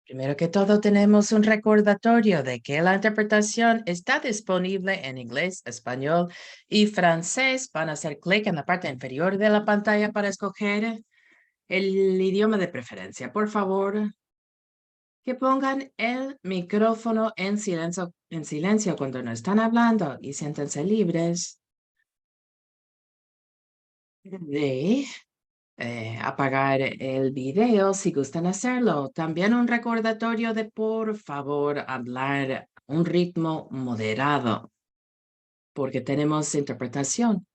Primero que todo, tenemos un recordatorio de que la interpretación está disponible en inglés, español y francés. Van a hacer clic en la parte inferior de la pantalla para escoger el idioma de preferencia. Por favor, que pongan el micrófono en silencio cuando no están hablando y siéntense libres de apagar el video si gustan hacerlo. También un recordatorio de por favor hablar a un ritmo moderado, porque tenemos interpretación.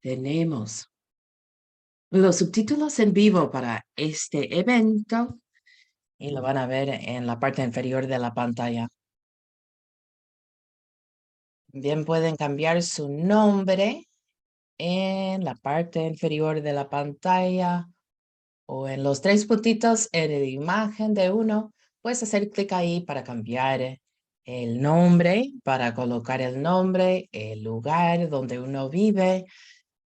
Tenemos los subtítulos en vivo para este evento y lo van a ver en la parte inferior de la pantalla. Bien pueden cambiar su nombre en la parte inferior de la pantalla o en los tres puntitos en la imagen de uno, puedes hacer clic ahí para cambiar el nombre, para colocar el nombre, el lugar donde uno vive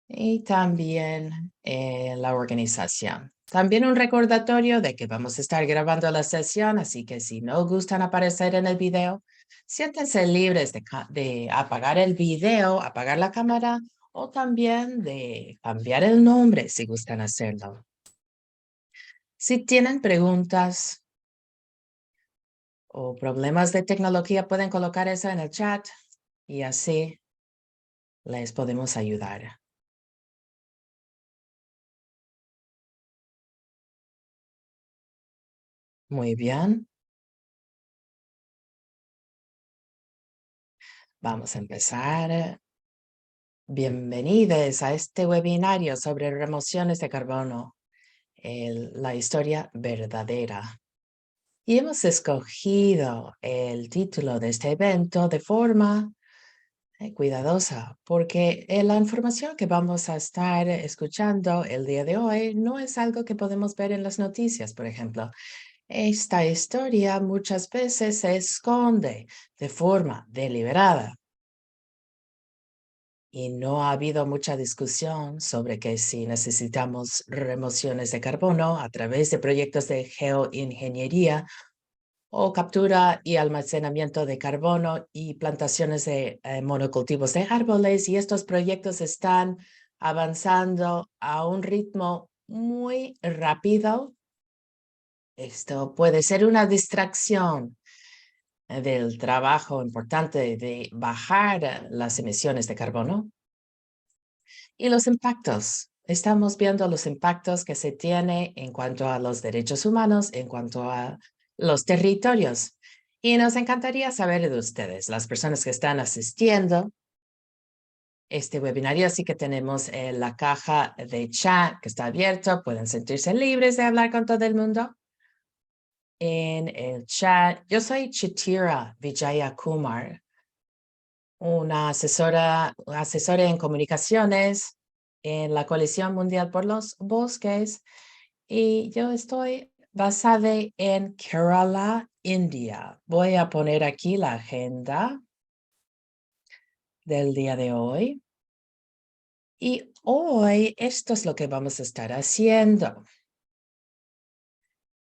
y también la organización. También un recordatorio de que vamos a estar grabando la sesión, así que si no gustan aparecer en el video, siéntense libres de apagar el video, apagar la cámara o también de cambiar el nombre si gustan hacerlo. Si tienen preguntas o problemas de tecnología, pueden colocar eso en el chat y así les podemos ayudar. Muy bien. Vamos a empezar. Bienvenidos a este webinario sobre remociones de carbono, la historia verdadera. Y hemos escogido el título de este evento de forma cuidadosa, porque la información que vamos a estar escuchando el día de hoy no es algo que podemos ver en las noticias, por ejemplo. Esta historia muchas veces se esconde de forma deliberada y no ha habido mucha discusión sobre que si necesitamos remociones de carbono a través de proyectos de geoingeniería o captura y almacenamiento de carbono y plantaciones de monocultivos de árboles, y estos proyectos están avanzando a un ritmo muy rápido. Esto puede ser una distracción del trabajo importante de bajar las emisiones de carbono y los impactos. Estamos viendo los impactos que se tiene en cuanto a los derechos humanos, en cuanto a los territorios. Y nos encantaría saber de ustedes, las personas que están asistiendo este webinario. Así que tenemos la caja de chat que está abierto. Pueden sentirse libres de hablar con todo el mundo en el chat. Yo soy Chitira Vijaya Kumar, una asesora en comunicaciones en la Coalición Mundial por los Bosques, y yo estoy basada en Kerala, India. Voy a poner aquí la agenda del día de hoy. Y hoy esto es lo que vamos a estar haciendo.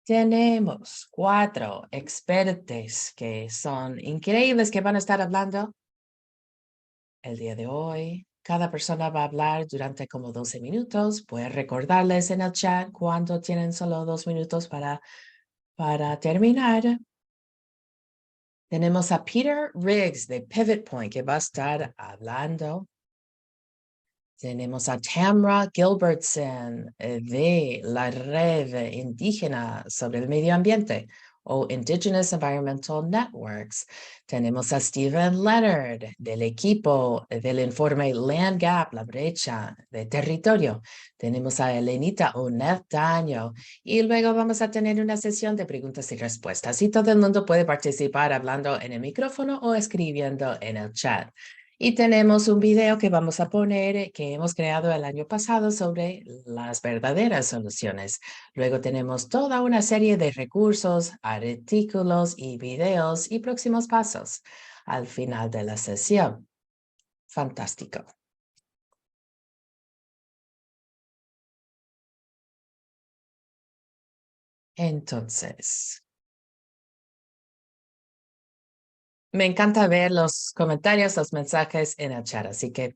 Tenemos 4 expertos que son increíbles que van a estar hablando el día de hoy. Cada persona va a hablar durante como 12 minutos. Voy a recordarles en el chat cuando tienen solo 2 minutos para terminar. Tenemos a Peter Riggs de Pivot Point que va a estar hablando. Tenemos a Tamra Gilbertson de la Red Indígena sobre el Medio Ambiente o Indigenous Environmental Networks. Tenemos a Stephen Leonard del equipo del informe Land Gap, la brecha de territorio. Tenemos a Elenita Onetaño y luego vamos a tener una sesión de preguntas y respuestas. Y todo el mundo puede participar hablando en el micrófono o escribiendo en el chat. Y tenemos un video que vamos a poner que hemos creado el año pasado sobre las verdaderas soluciones. Luego tenemos toda una serie de recursos, artículos y videos y próximos pasos al final de la sesión. Fantástico. Entonces, Me encanta ver los comentarios, los mensajes en el chat, así que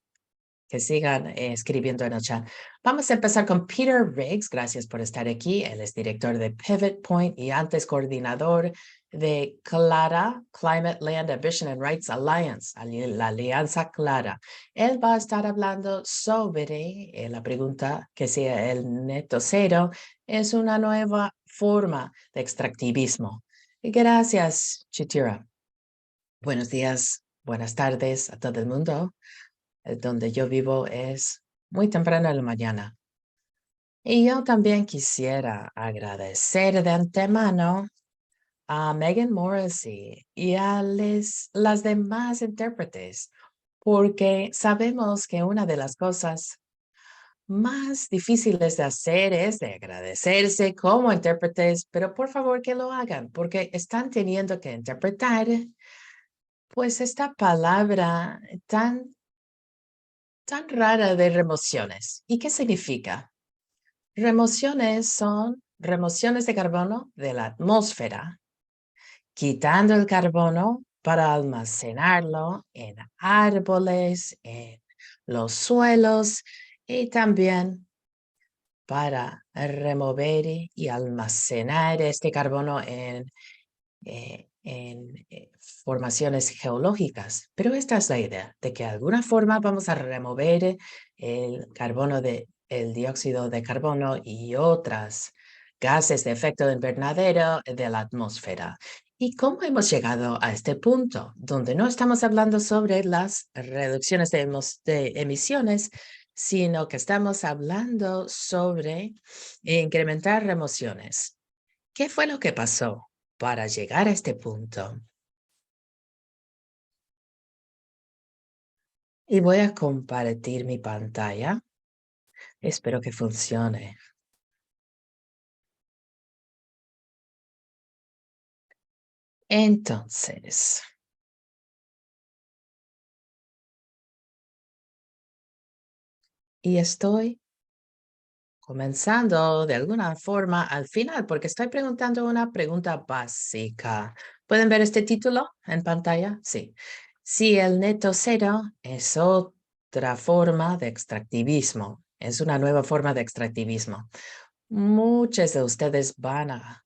sigan escribiendo en el chat. Vamos a empezar con Peter Riggs. Gracias por estar aquí. Él es director de Pivot Point y antes coordinador de CLARA, Climate Land Ambition and Rights Alliance, la Alianza Clara. Él va a estar hablando sobre la pregunta que si el neto cero es una nueva forma de extractivismo. Gracias, Chitira. Buenos días, buenas tardes a todo el mundo. Donde yo vivo es muy temprano en la mañana. Y yo también quisiera agradecer de antemano a Megan Morrissey y a las demás intérpretes, porque sabemos que una de las cosas más difíciles de hacer es de agradecerse como intérpretes, pero por favor que lo hagan, porque están teniendo que interpretar pues esta palabra tan rara de remociones. ¿Y qué significa? Remociones son remociones de carbono de la atmósfera, quitando el carbono para almacenarlo en árboles, en los suelos y también para remover y almacenar este carbono en formaciones geológicas. Pero esta es la idea, de que de alguna forma vamos a remover el carbono el dióxido de carbono y otras gases de efecto invernadero de la atmósfera. ¿Y cómo hemos llegado a este punto, donde no estamos hablando sobre las reducciones de emisiones, sino que estamos hablando sobre incrementar remociones? ¿Qué fue lo que pasó para llegar a este punto? Y voy a compartir mi pantalla. Espero que funcione. Entonces, y estoy comenzando de alguna forma al final, porque estoy preguntando una pregunta básica. ¿Pueden ver este título en pantalla? Sí. Si el neto cero es otra forma de extractivismo, es una nueva forma de extractivismo. Muchos de ustedes van a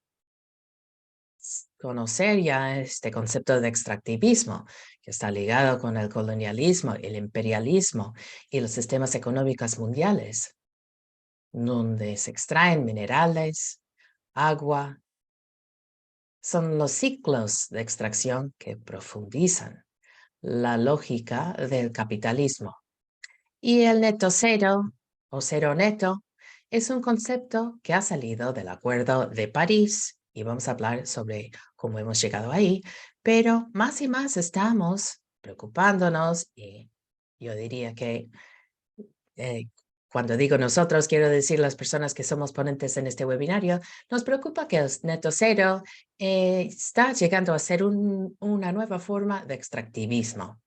conocer ya este concepto de extractivismo, que está ligado con el colonialismo, el imperialismo y los sistemas económicos mundiales, donde se extraen minerales, agua. Son los ciclos de extracción que profundizan la lógica del capitalismo. Y el neto cero o cero neto es un concepto que ha salido del Acuerdo de París y vamos a hablar sobre cómo hemos llegado ahí, pero más y más estamos preocupándonos y yo diría que eh, cuando digo nosotros, quiero decir las personas que somos ponentes en este webinario, nos preocupa que el neto cero está llegando a ser una nueva forma de extractivismo.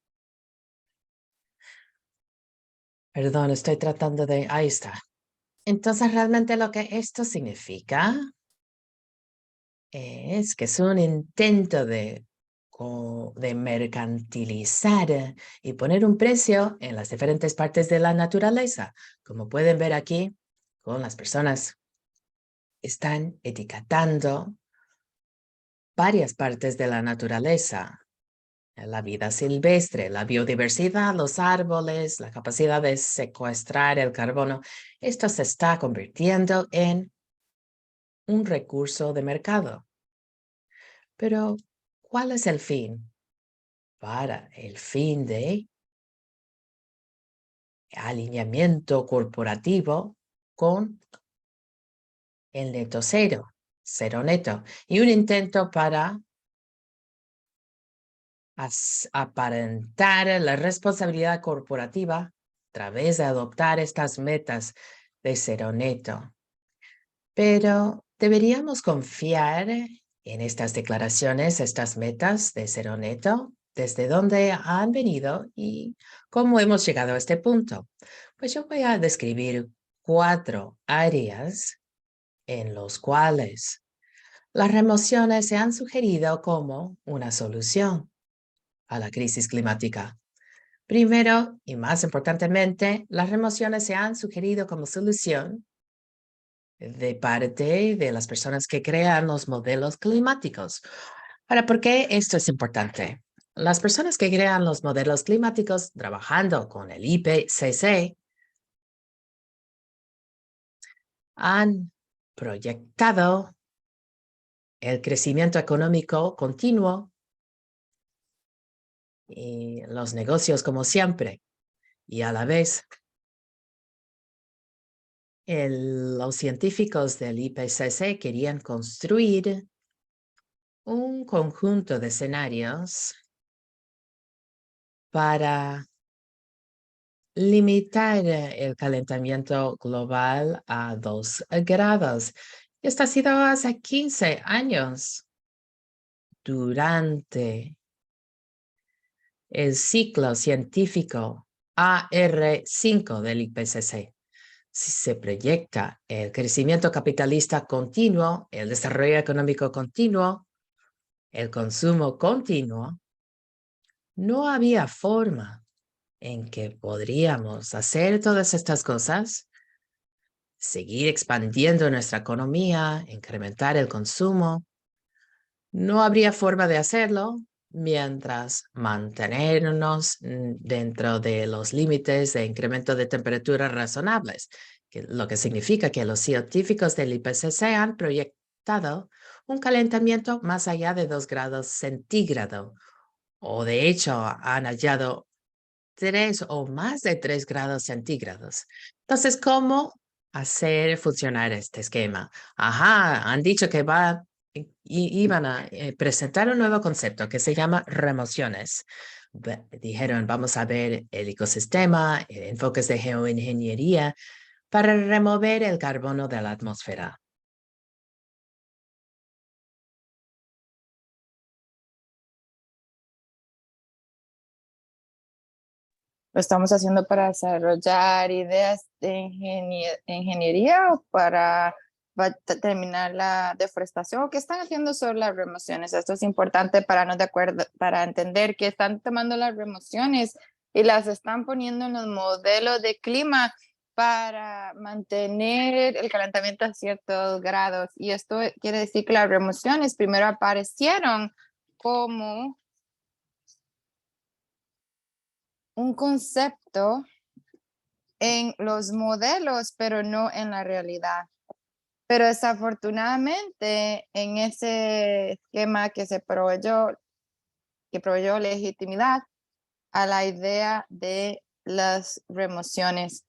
Perdón, estoy tratando de... Ahí está. Entonces, realmente lo que esto significa es que es un intento de mercantilizar y poner un precio en las diferentes partes de la naturaleza. Como pueden ver aquí, con las personas están etiquetando varias partes de la naturaleza. La vida silvestre, la biodiversidad, los árboles, la capacidad de secuestrar el carbono. Esto se está convirtiendo en un recurso de mercado. Pero, ¿cuál es el fin? Para el fin de alineamiento corporativo con el neto cero, cero neto, y un intento para aparentar la responsabilidad corporativa a través de adoptar estas metas de cero neto. Pero deberíamos confiar en estas declaraciones, estas metas de cero neto, desde dónde han venido y cómo hemos llegado a este punto. Pues yo voy a describir 4 áreas en los cuales las remociones se han sugerido como una solución. a la crisis climática. Primero, y más importantemente, las remociones se han sugerido como solución de parte de las personas que crean los modelos climáticos. Ahora, ¿por qué esto es importante? Las personas que crean los modelos climáticos trabajando con el IPCC han proyectado el crecimiento económico continuo y los negocios como siempre. Y a la vez, los científicos del IPCC querían construir un conjunto de escenarios para limitar el calentamiento global a 2 grados. Esto ha sido hace 15 años. Durante el ciclo científico AR5 del IPCC, si se proyecta el crecimiento capitalista continuo, el desarrollo económico continuo, el consumo continuo, no había forma en que podríamos hacer todas estas cosas, seguir expandiendo nuestra economía, incrementar el consumo. No habría forma de hacerlo mientras mantenernos dentro de los límites de incremento de temperatura razonables, lo que significa que los científicos del IPCC han proyectado un calentamiento más allá de 2 grados centígrados, o de hecho han hallado 3 o más de 3 grados centígrados. Entonces, ¿cómo hacer funcionar este esquema? Ajá, han dicho que iban a presentar un nuevo concepto que se llama remociones. Dijeron, vamos a ver el ecosistema, enfoques de geoingeniería para remover el carbono de la atmósfera. ¿Lo estamos haciendo para desarrollar ideas de ingeniería o para terminar la deforestación? ¿O qué están haciendo sobre las remociones? Esto es importante para entender que están tomando las remociones y las están poniendo en los modelos de clima para mantener el calentamiento a ciertos grados. Y esto quiere decir que las remociones primero aparecieron como un concepto en los modelos, pero no en la realidad. Pero desafortunadamente, en ese esquema que proveyó legitimidad a la idea de las remociones.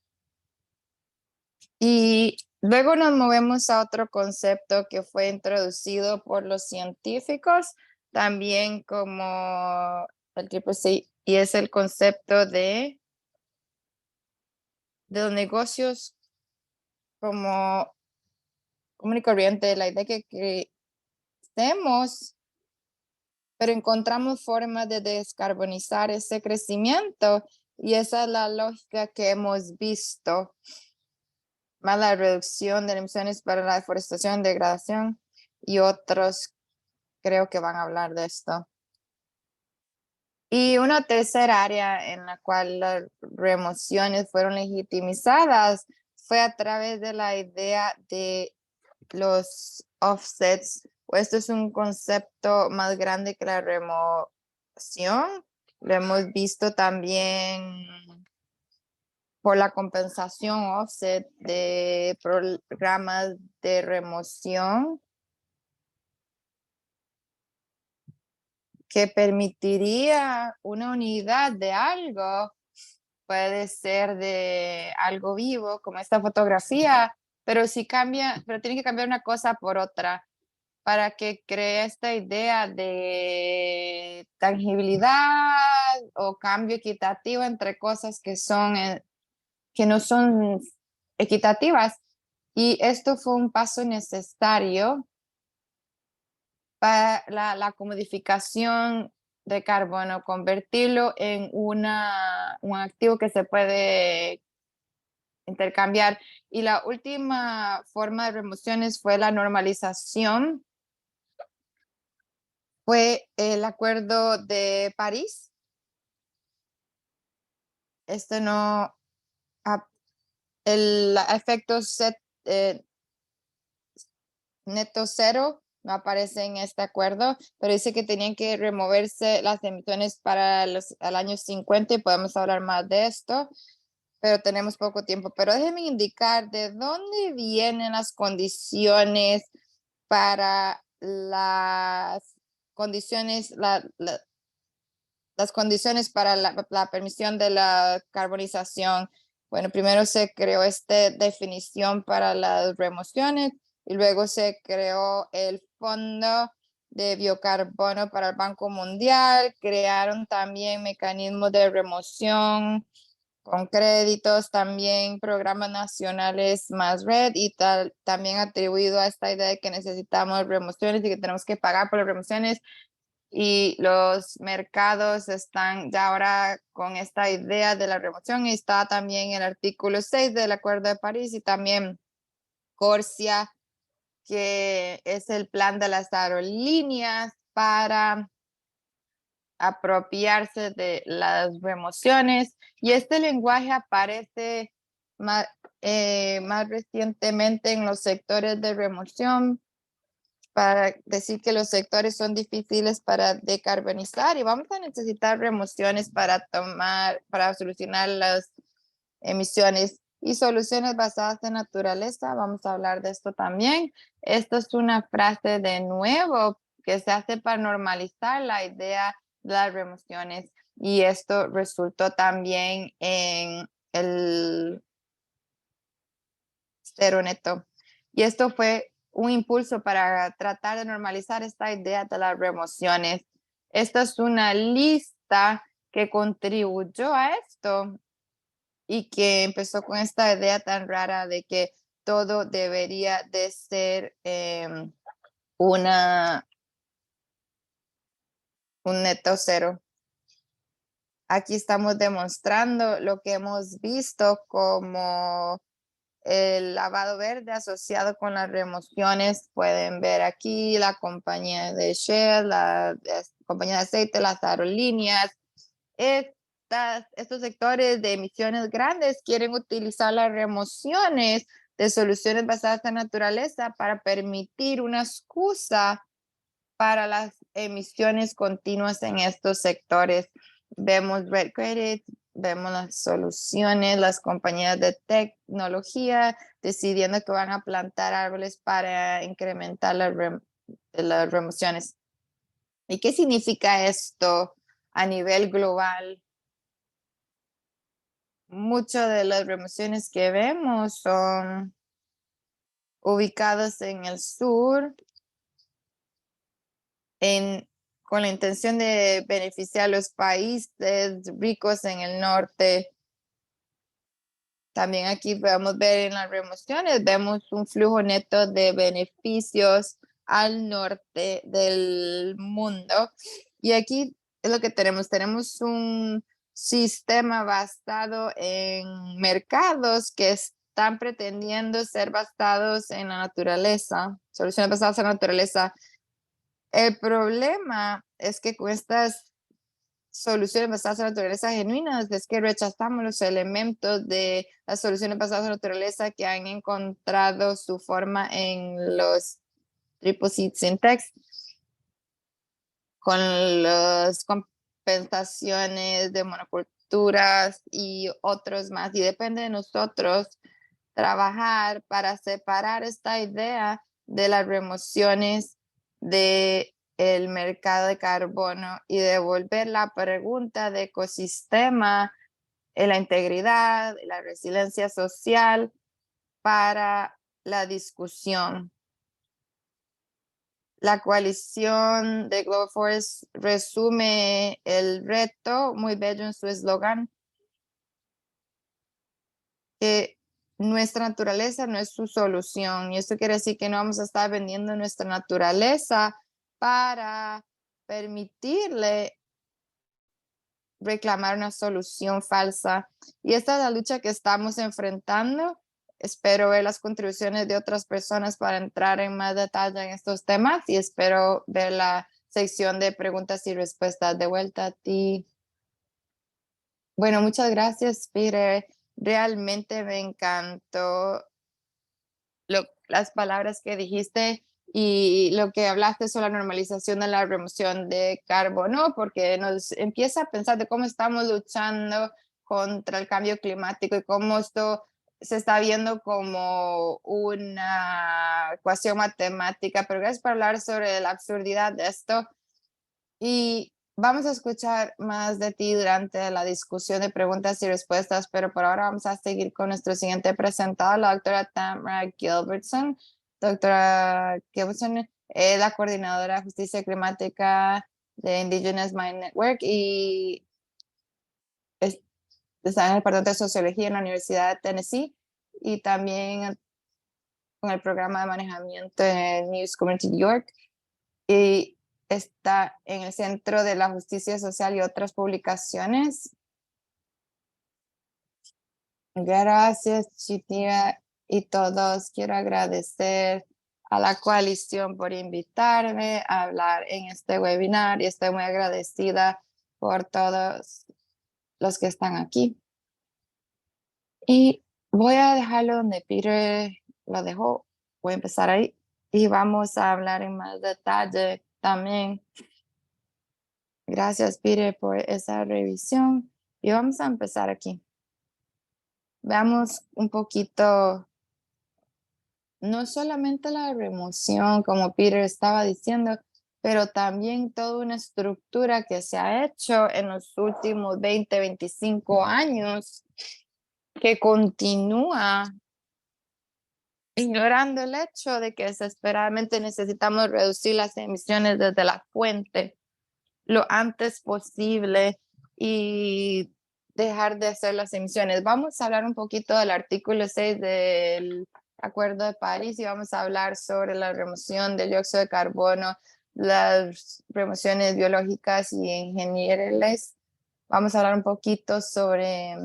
Y luego nos movemos a otro concepto que fue introducido por los científicos, también como el CCC, y es el concepto de los negocios como común y corriente, la idea que crecemos, pero encontramos formas de descarbonizar ese crecimiento, y esa es la lógica que hemos visto, más la reducción de emisiones para la deforestación, degradación, y otros creo que van a hablar de esto. Y una tercera área en la cual las remociones fueron legitimizadas fue a través de la idea de los offsets. Esto es un concepto más grande que la remoción. Lo hemos visto también por la compensación offset de programas de remoción que permitiría una unidad de algo. Puede ser de algo vivo, como esta fotografía, pero pero tiene que cambiar una cosa por otra para que cree esta idea de tangibilidad o cambio equitativo entre cosas que no son equitativas. Y esto fue un paso necesario para la comodificación de carbono, convertirlo en un activo que se puede intercambiar. Y la última forma de remociones fue la normalización. Fue el Acuerdo de París. Este no, el efecto neto cero no aparece en este acuerdo, pero dice que tenían que removerse las emisiones para el año 50 y podemos hablar más de esto, pero tenemos poco tiempo. Pero déjenme indicar de dónde vienen las condiciones para las condiciones, las condiciones para la permisión de la carbonización. Bueno, primero se creó esta definición para las remociones y luego se creó el Fondo de Biocarbono para el Banco Mundial. Crearon también mecanismos de remoción con créditos, también programas nacionales más red y también atribuido a esta idea de que necesitamos remociones y que tenemos que pagar por las remociones. Y los mercados están ya ahora con esta idea de la remoción y está también el artículo 6 del Acuerdo de París y también Corsia, que es el plan de las aerolíneas para apropiarse de las remociones. Y este lenguaje aparece más recientemente en los sectores de remoción, para decir que los sectores son difíciles para decarbonizar y vamos a necesitar remociones para solucionar las emisiones y soluciones basadas en naturaleza. Vamos a hablar de esto también. Esto es una frase de nuevo que se hace para normalizar la idea de las remociones y esto resultó también en el cero neto. Y esto fue un impulso para tratar de normalizar esta idea de las remociones. Esta es una lista que contribuyó a esto y que empezó con esta idea tan rara de que todo debería de ser un neto cero. Aquí estamos demostrando lo que hemos visto como el lavado verde asociado con las remociones. Pueden ver aquí la compañía de Shell, la compañía de aceite, las aerolíneas. Estos sectores de emisiones grandes quieren utilizar las remociones de soluciones basadas en naturaleza para permitir una excusa para las emisiones continuas en estos sectores. Vemos Red Credit, vemos las soluciones, las compañías de tecnología decidiendo que van a plantar árboles para incrementar las remociones. ¿Y qué significa esto a nivel global? Muchas de las remociones que vemos son ubicadas en el sur, con la intención de beneficiar a los países ricos en el norte. También aquí podemos ver en las remociones, vemos un flujo neto de beneficios al norte del mundo. Y aquí es lo que tenemos. Tenemos un sistema basado en mercados que están pretendiendo ser basados en la naturaleza, soluciones basadas en la naturaleza. El problema es que con estas soluciones basadas en la naturaleza genuinas es que rechazamos los elementos de las soluciones basadas en la naturaleza que han encontrado su forma en los triple seed syntax con las compensaciones de monoculturas y otros más. Y depende de nosotros trabajar para separar esta idea de las remociones de el mercado de carbono y devolver la pregunta de ecosistema, la integridad, la resiliencia social para la discusión. La coalición de Global Forest resume el reto muy bello en su eslogan, que nuestra naturaleza no es su solución. Y esto quiere decir que no vamos a estar vendiendo nuestra naturaleza para permitirle reclamar una solución falsa. Y esta es la lucha que estamos enfrentando. Espero ver las contribuciones de otras personas para entrar en más detalle en estos temas y espero ver la sección de preguntas y respuestas. De vuelta a ti. Bueno, muchas gracias, Peter. Realmente me encantó las palabras que dijiste y lo que hablaste sobre la normalización de la remoción de carbono, porque nos empieza a pensar de cómo estamos luchando contra el cambio climático y cómo esto se está viendo como una ecuación matemática, pero gracias por hablar sobre la absurdidad de esto. Y vamos a escuchar más de ti durante la discusión de preguntas y respuestas, pero por ahora vamos a seguir con nuestro siguiente presentador, la doctora Tamara Gilbertson. Doctora Gilbertson es la coordinadora de justicia climática de Indigenous Mind Network y está en el departamento de sociología en la Universidad de Tennessee y también con el programa de manejamiento en News Community York. Y está en el Centro de la Justicia Social y otras publicaciones. Gracias, Chitia y todos. Quiero agradecer a la coalición por invitarme a hablar en este webinar y estoy muy agradecida por todos los que están aquí. Y voy a dejarlo donde Peter lo dejó. Voy a empezar ahí y vamos a hablar en más detalle también. Gracias, Peter, por esa revisión. Y vamos a empezar aquí. Veamos un poquito, no solamente la remoción, como Peter estaba diciendo, pero también toda una estructura que se ha hecho en los últimos 20, 25 años, que continúa ignorando el hecho de que desesperadamente necesitamos reducir las emisiones desde la fuente lo antes posible y dejar de hacer las emisiones. Vamos a hablar un poquito del artículo 6 del Acuerdo de París y vamos a hablar sobre la remoción del dióxido de carbono, las remociones biológicas y ingenieriles. Vamos a hablar un poquito sobre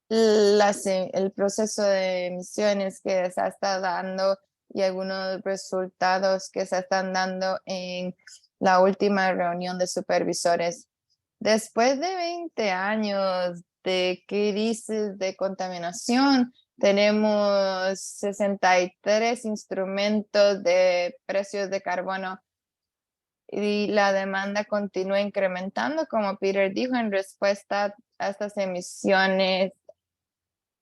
el proceso de emisiones que se está dando y algunos resultados que se están dando en la última reunión de supervisores. Después de 20 años de crisis de contaminación, tenemos 63 instrumentos de precios de carbono y la demanda continúa incrementando, como Peter dijo, en respuesta a estas emisiones,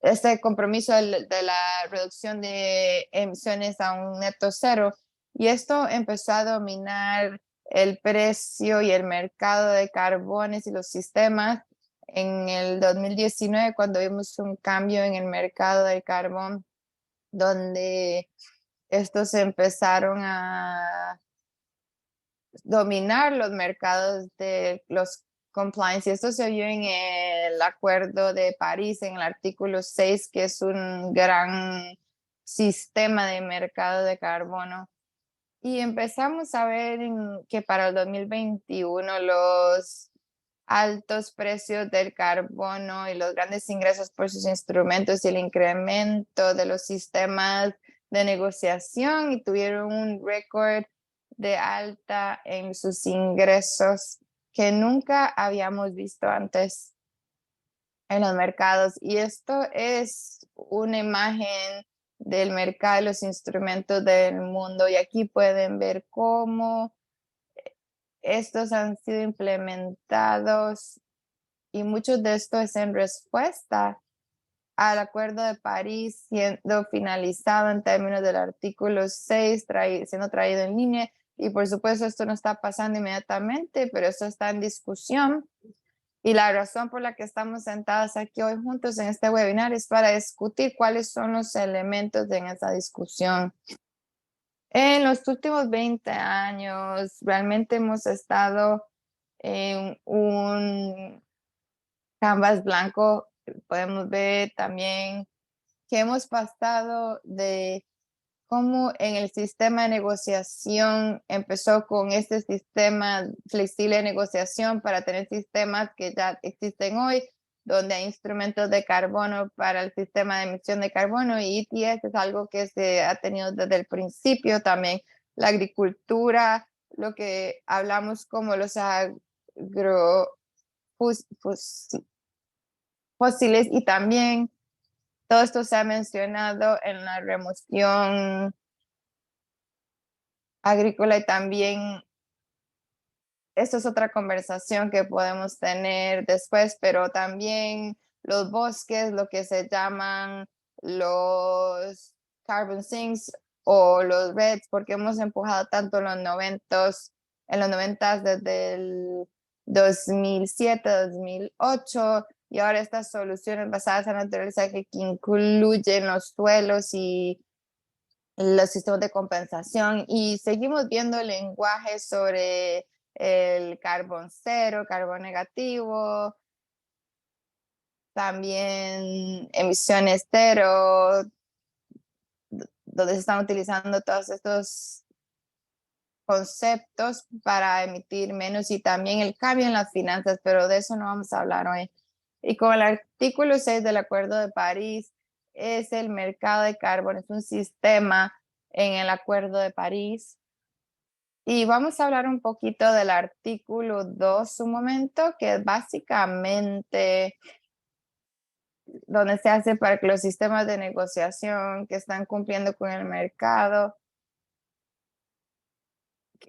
este compromiso de la reducción de emisiones a un neto cero. Y esto empezó a dominar el precio y el mercado de carbones y los sistemas en el 2019, cuando vimos un cambio en el mercado del carbón, donde estos empezaron a dominar los mercados de los compliance. Y esto se vio en el Acuerdo de París, en el artículo 6, que es un gran sistema de mercado de carbono. Y empezamos a ver que para el 2021 los altos precios del carbono y los grandes ingresos por sus instrumentos y el incremento de los sistemas de negociación y tuvieron un récord de alta en sus ingresos que nunca habíamos visto antes en los mercados. Y esto es una imagen del mercado de los instrumentos del mundo. Y aquí pueden ver cómo estos han sido implementados y muchos de estos es en respuesta al Acuerdo de París siendo finalizado en términos del artículo 6, siendo traído en línea. Y por supuesto esto no está pasando inmediatamente, pero esto está en discusión. Y la razón por la que estamos sentados aquí hoy juntos en este webinar es para discutir cuáles son los elementos en esa discusión. En los últimos 20 años realmente hemos estado en un canvas blanco. Podemos ver también que hemos pasado de cómo en el sistema de negociación empezó con este sistema flexible de negociación para tener sistemas que ya existen hoy, donde hay instrumentos de carbono para el sistema de emisión de carbono y ETS es algo que se ha tenido desde el principio también. la agricultura, lo que hablamos como los fósiles y también todo esto se ha mencionado en la remoción agrícola y también esto es otra conversación que podemos tener después, pero también los bosques, lo que se llaman los carbon sinks o los REDs, porque hemos empujado tanto en los noventas desde el 2007, 2008, y ahora estas soluciones basadas en la naturaleza que incluyen los suelos y los sistemas de compensación, y seguimos viendo lenguajes sobre el carbón cero, carbón negativo, también emisiones cero, donde se están utilizando todos estos conceptos para emitir menos, y también el cambio en las finanzas, pero de eso no vamos a hablar hoy. Y con el artículo 6 del Acuerdo de París, es el mercado de carbono, es un sistema en el Acuerdo de París. Y vamos a hablar un poquito del artículo 2 un momento, que es básicamente donde se hace para que los sistemas de negociación que están cumpliendo con el mercado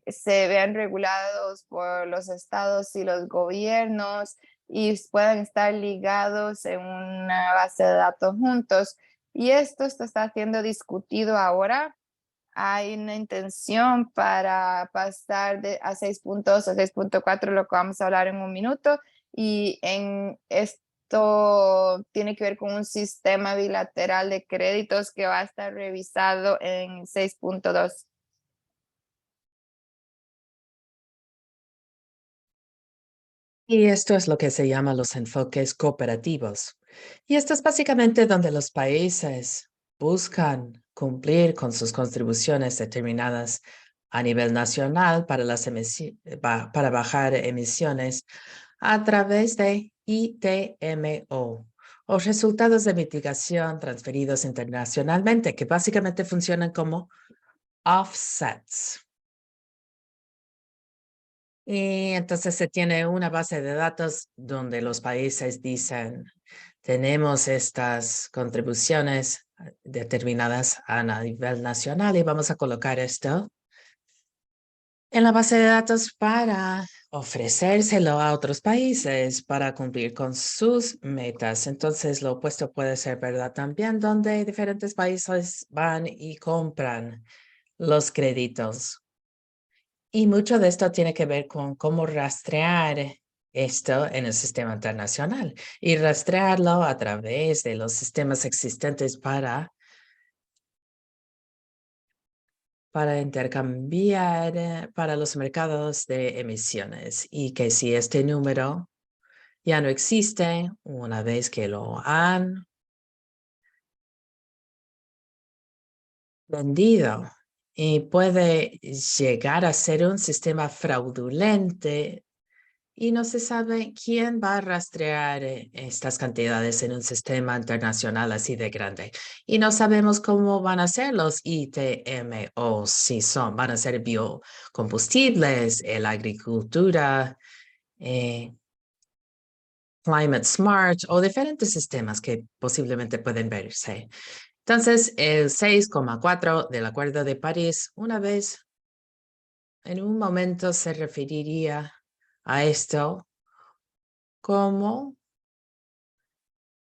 se vean regulados por los estados y los gobiernos y puedan estar ligados en una base de datos juntos. Y esto está siendo discutido ahora. Hay una intención para pasar a 6.2 a 6.4, lo que vamos a hablar en un minuto, y en esto tiene que ver con un sistema bilateral de créditos que va a estar revisado en 6.2. Y esto es lo que se llama los enfoques cooperativos. Y esto es básicamente donde los países buscan cumplir con sus contribuciones determinadas a nivel nacional para, para bajar emisiones a través de ITMO o resultados de mitigación transferidos internacionalmente, que básicamente funcionan como offsets. Y entonces se tiene una base de datos donde los países dicen, tenemos estas contribuciones determinadas a nivel nacional y vamos a colocar esto en la base de datos para ofrecérselo a otros países para cumplir con sus metas. Entonces, lo opuesto puede ser verdad también, donde diferentes países van y compran los créditos. Y mucho de esto tiene que ver con cómo rastrear esto en el sistema internacional y rastrearlo a través de los sistemas existentes para intercambiar para los mercados de emisiones, y que si este número ya no existe, una vez que lo han vendido, y puede llegar a ser un sistema fraudulento y no se sabe quién va a rastrear estas cantidades en un sistema internacional así de grande. Y no sabemos cómo van a ser los ITMO, si van a ser biocombustibles, la agricultura, climate smart o diferentes sistemas que posiblemente pueden verse. Entonces, el 6,4 del Acuerdo de París, una vez, en un momento se referiría a esto como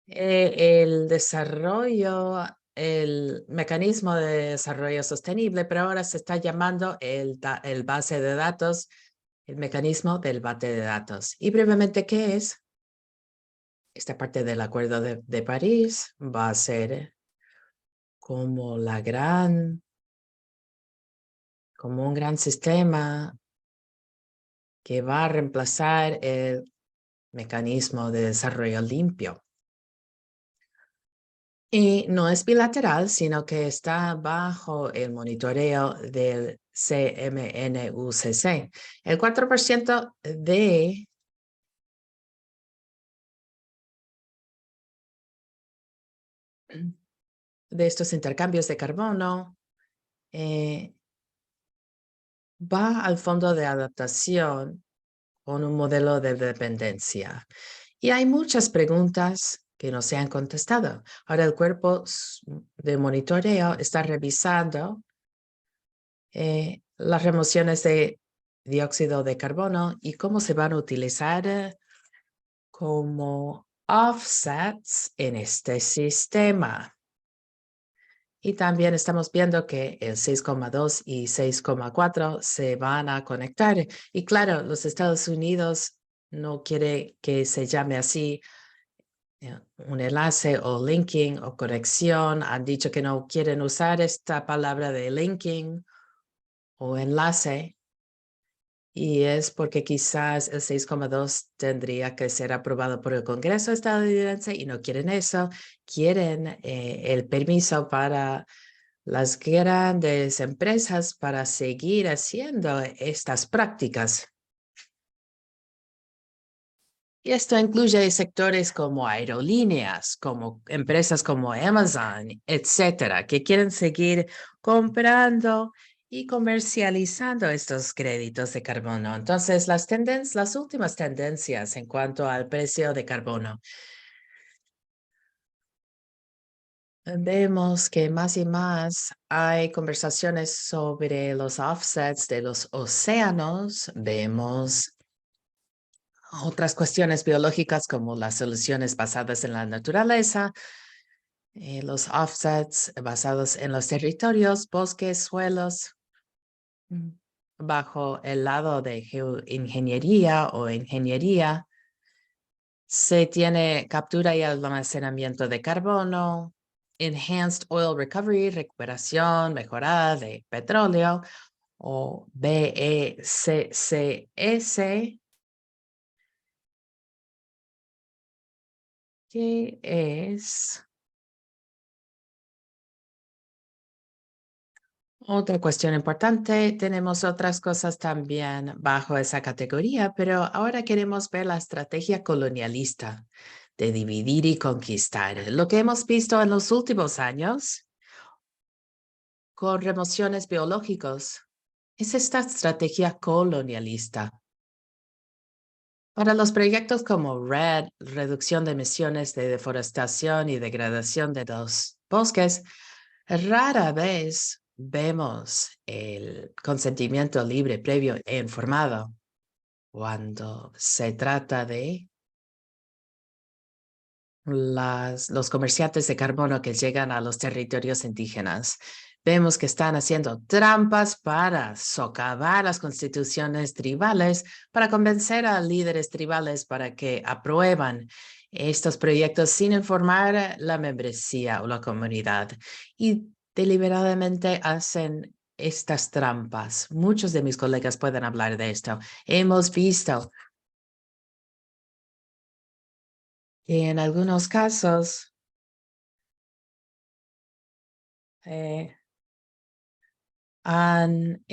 el desarrollo, el mecanismo de desarrollo sostenible, pero ahora se está llamando el base de datos, el mecanismo del base de datos. Y brevemente, ¿qué es? Esta parte del Acuerdo de París va a ser como como un gran sistema que va a reemplazar el mecanismo de desarrollo limpio. Y no es bilateral, sino que está bajo el monitoreo del CMNUCC. El 4% de estos intercambios de carbono va al fondo de adaptación con un modelo de dependencia. Y hay muchas preguntas que no se han contestado. Ahora el cuerpo de monitoreo está revisando las remociones de dióxido de carbono y cómo se van a utilizar como offsets en este sistema. Y también estamos viendo que el 6,2 y 6,4 se van a conectar. Y claro, los Estados Unidos no quiere que se llame así un enlace o linking o conexión. Han dicho que no quieren usar esta palabra de linking o enlace. Y es porque quizás el 6,2 tendría que ser aprobado por el Congreso estadounidense y no quieren eso. Quieren el permiso para las grandes empresas para seguir haciendo estas prácticas. Y esto incluye sectores como aerolíneas, como empresas como Amazon, etcétera, que quieren seguir comprando y comercializando estos créditos de carbono. Entonces, las últimas tendencias en cuanto al precio de carbono. Vemos que más y más hay conversaciones sobre los offsets de los océanos. Vemos otras cuestiones biológicas como las soluciones basadas en la naturaleza, los offsets basados en los territorios, bosques, suelos, mm, bajo el lado de geoingeniería o ingeniería. Se tiene captura y almacenamiento de carbono, Enhanced Oil Recovery, recuperación mejorada de petróleo, o BECCS, que es otra cuestión importante. Tenemos otras cosas también bajo esa categoría, pero ahora queremos ver la estrategia colonialista de dividir y conquistar. Lo que hemos visto en los últimos años con remociones biológicos es esta estrategia colonialista. Para los proyectos como RED, reducción de emisiones de deforestación y degradación de los bosques, rara vez vemos el consentimiento libre, previo e informado cuando se trata de los comerciantes de carbono que llegan a los territorios indígenas. Vemos que están haciendo trampas para socavar las constituciones tribales, para convencer a líderes tribales para que aprueban estos proyectos sin informar la membresía o la comunidad. Y deliberadamente hacen estas trampas. Muchos de mis colegas pueden hablar de esto. Hemos visto que en algunos casos eh, han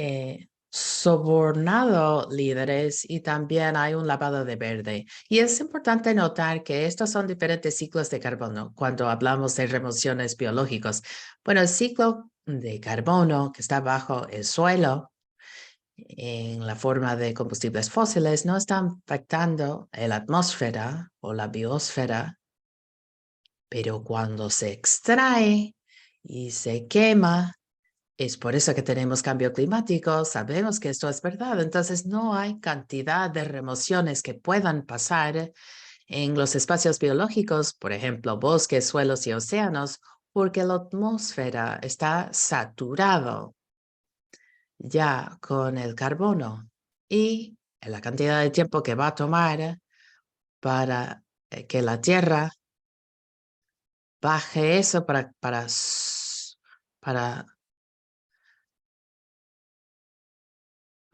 sobornado líderes y también hay un lavado de verde. Y es importante notar que estos son diferentes ciclos de carbono cuando hablamos de remociones biológicas. Bueno, el ciclo de carbono que está bajo el suelo en la forma de combustibles fósiles no está afectando la atmósfera o la biosfera, pero cuando se extrae y se quema, es por eso que tenemos cambio climático, sabemos que esto es verdad, entonces no hay cantidad de remociones que puedan pasar en los espacios biológicos, por ejemplo, bosques, suelos y océanos, porque la atmósfera está saturado ya con el carbono y la cantidad de tiempo que va a tomar para que la Tierra baje eso para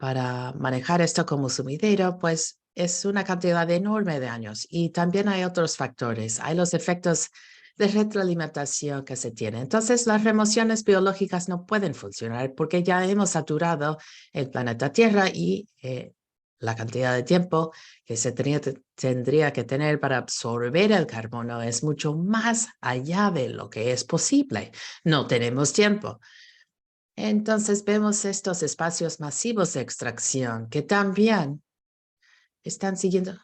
para manejar esto como sumidero, pues es una cantidad enorme de años. Y también hay otros factores. Hay los efectos de retroalimentación que se tienen. Entonces, las remociones biológicas no pueden funcionar porque ya hemos saturado el planeta Tierra y la cantidad de tiempo que se tendría que tener para absorber el carbono es mucho más allá de lo que es posible. No tenemos tiempo. Entonces vemos estos espacios masivos de extracción que también están siguiendo.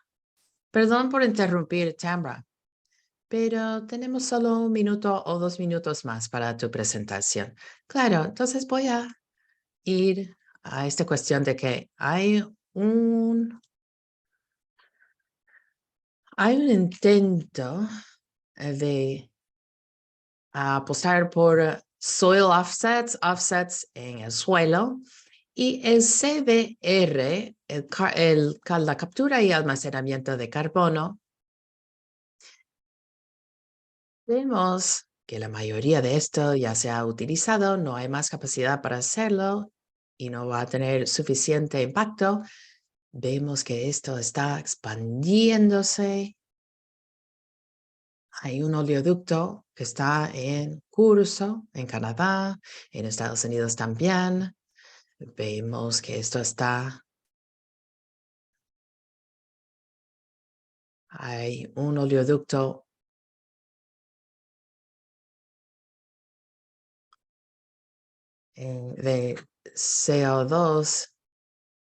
Perdón por interrumpir, Tamara, pero tenemos solo 1 minuto o 2 minutos más para tu presentación. Claro, entonces voy a ir a esta cuestión de que hay un intento de apostar por soil offsets en el suelo, y el CDR, la captura y almacenamiento de carbono. Vemos que la mayoría de esto ya se ha utilizado, no hay más capacidad para hacerlo y no va a tener suficiente impacto. Vemos que esto está expandiéndose. Hay un oleoducto que está en curso en Canadá, en Estados Unidos también. Vemos que esto está. Hay un oleoducto de CO2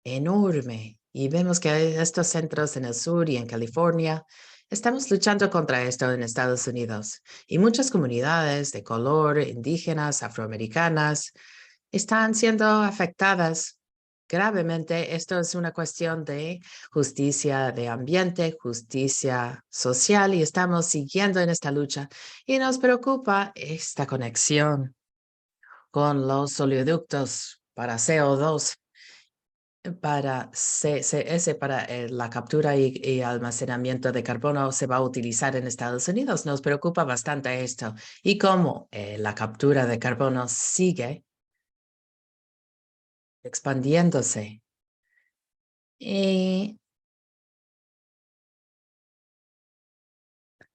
enorme, y vemos que hay estos centros en el sur y en California. Estamos luchando contra esto en Estados Unidos, y muchas comunidades de color, indígenas, afroamericanas, están siendo afectadas gravemente. Esto es una cuestión de justicia de ambiente, justicia social, y estamos siguiendo en esta lucha, y nos preocupa esta conexión con los oleoductos para CO2, para CCS, para la captura y almacenamiento de carbono. Se va a utilizar en Estados Unidos. Nos preocupa bastante esto, y cómo la captura de carbono sigue expandiéndose. Y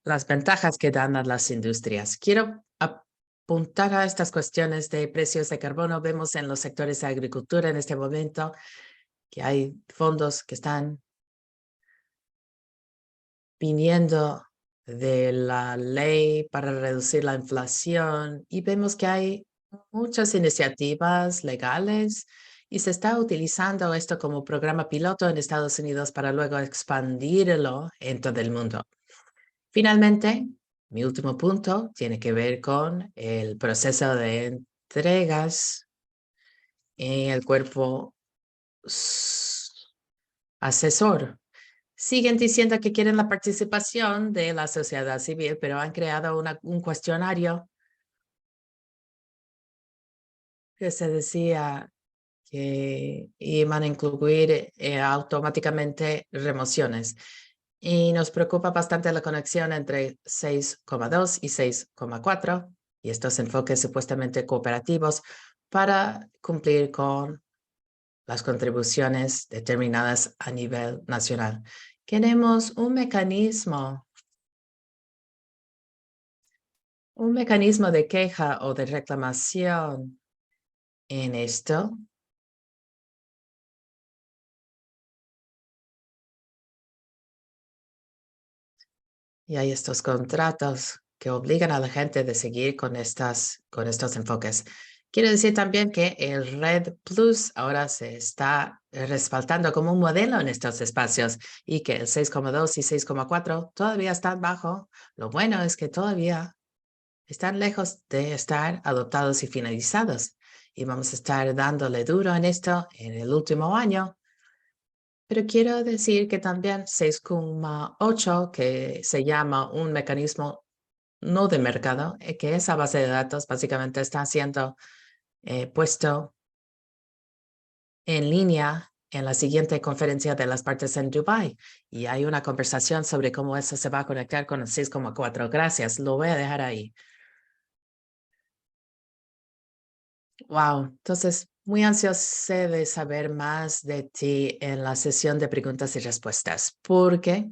las ventajas que dan a las industrias. Quiero apuntar a estas cuestiones de precios de carbono. Vemos en los sectores de agricultura en este momento que hay fondos que están viniendo de la ley para reducir la inflación, y vemos que hay muchas iniciativas legales y se está utilizando esto como programa piloto en Estados Unidos para luego expandirlo en todo el mundo. Finalmente, mi último punto tiene que ver con el proceso de entregas en el cuerpo asesor. Siguen diciendo que quieren la participación de la sociedad civil, pero han creado un cuestionario que se decía que iban a incluir automáticamente remociones. Y nos preocupa bastante la conexión entre 6,2 y 6,4 y estos enfoques supuestamente cooperativos para cumplir con las contribuciones determinadas a nivel nacional. Queremos un mecanismo de queja o de reclamación en esto. Y hay estos contratos que obligan a la gente de seguir con estos enfoques. Quiero decir también que el Red Plus ahora se está respaldando como un modelo en estos espacios, y que el 6,2 y 6,4 todavía están bajo. Lo bueno es que todavía están lejos de estar adoptados y finalizados, y vamos a estar dándole duro en esto en el último año. Pero quiero decir que también 6,8, que se llama un mecanismo no de mercado, que esa base de datos básicamente está siendo puesto en línea en la siguiente conferencia de las partes en Dubái, y hay una conversación sobre cómo eso se va a conectar con el 6,4. Gracias, lo voy a dejar ahí. Wow, entonces muy ansioso de saber más de ti en la sesión de preguntas y respuestas, porque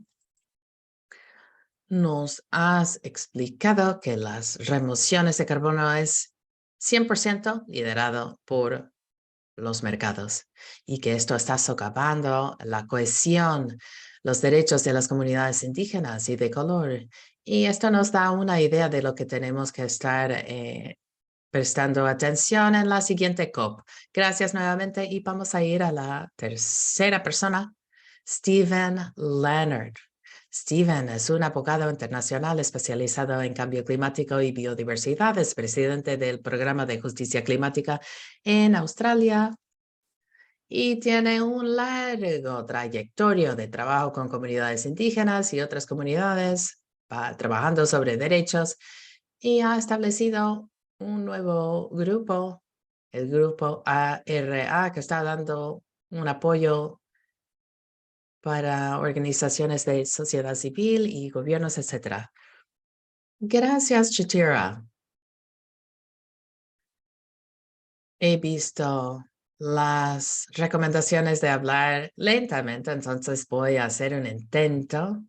nos has explicado que las remociones de carbono es 100% liderado por los mercados, y que esto está socavando la cohesión, los derechos de las comunidades indígenas y de color. Y esto nos da una idea de lo que tenemos que estar prestando atención en la siguiente COP. Gracias nuevamente y vamos a ir a la tercera persona, Stephen Leonard. Stephen es un abogado internacional especializado en cambio climático y biodiversidad. Es presidente del Programa de Justicia Climática en Australia y tiene un largo trayectoria de trabajo con comunidades indígenas y otras comunidades, trabajando sobre derechos, y ha establecido un nuevo grupo, el grupo ARA, que está dando un apoyo para organizaciones de sociedad civil y gobiernos, etc. Gracias, Chetira. He visto las recomendaciones de hablar lentamente, entonces voy a hacer un intento,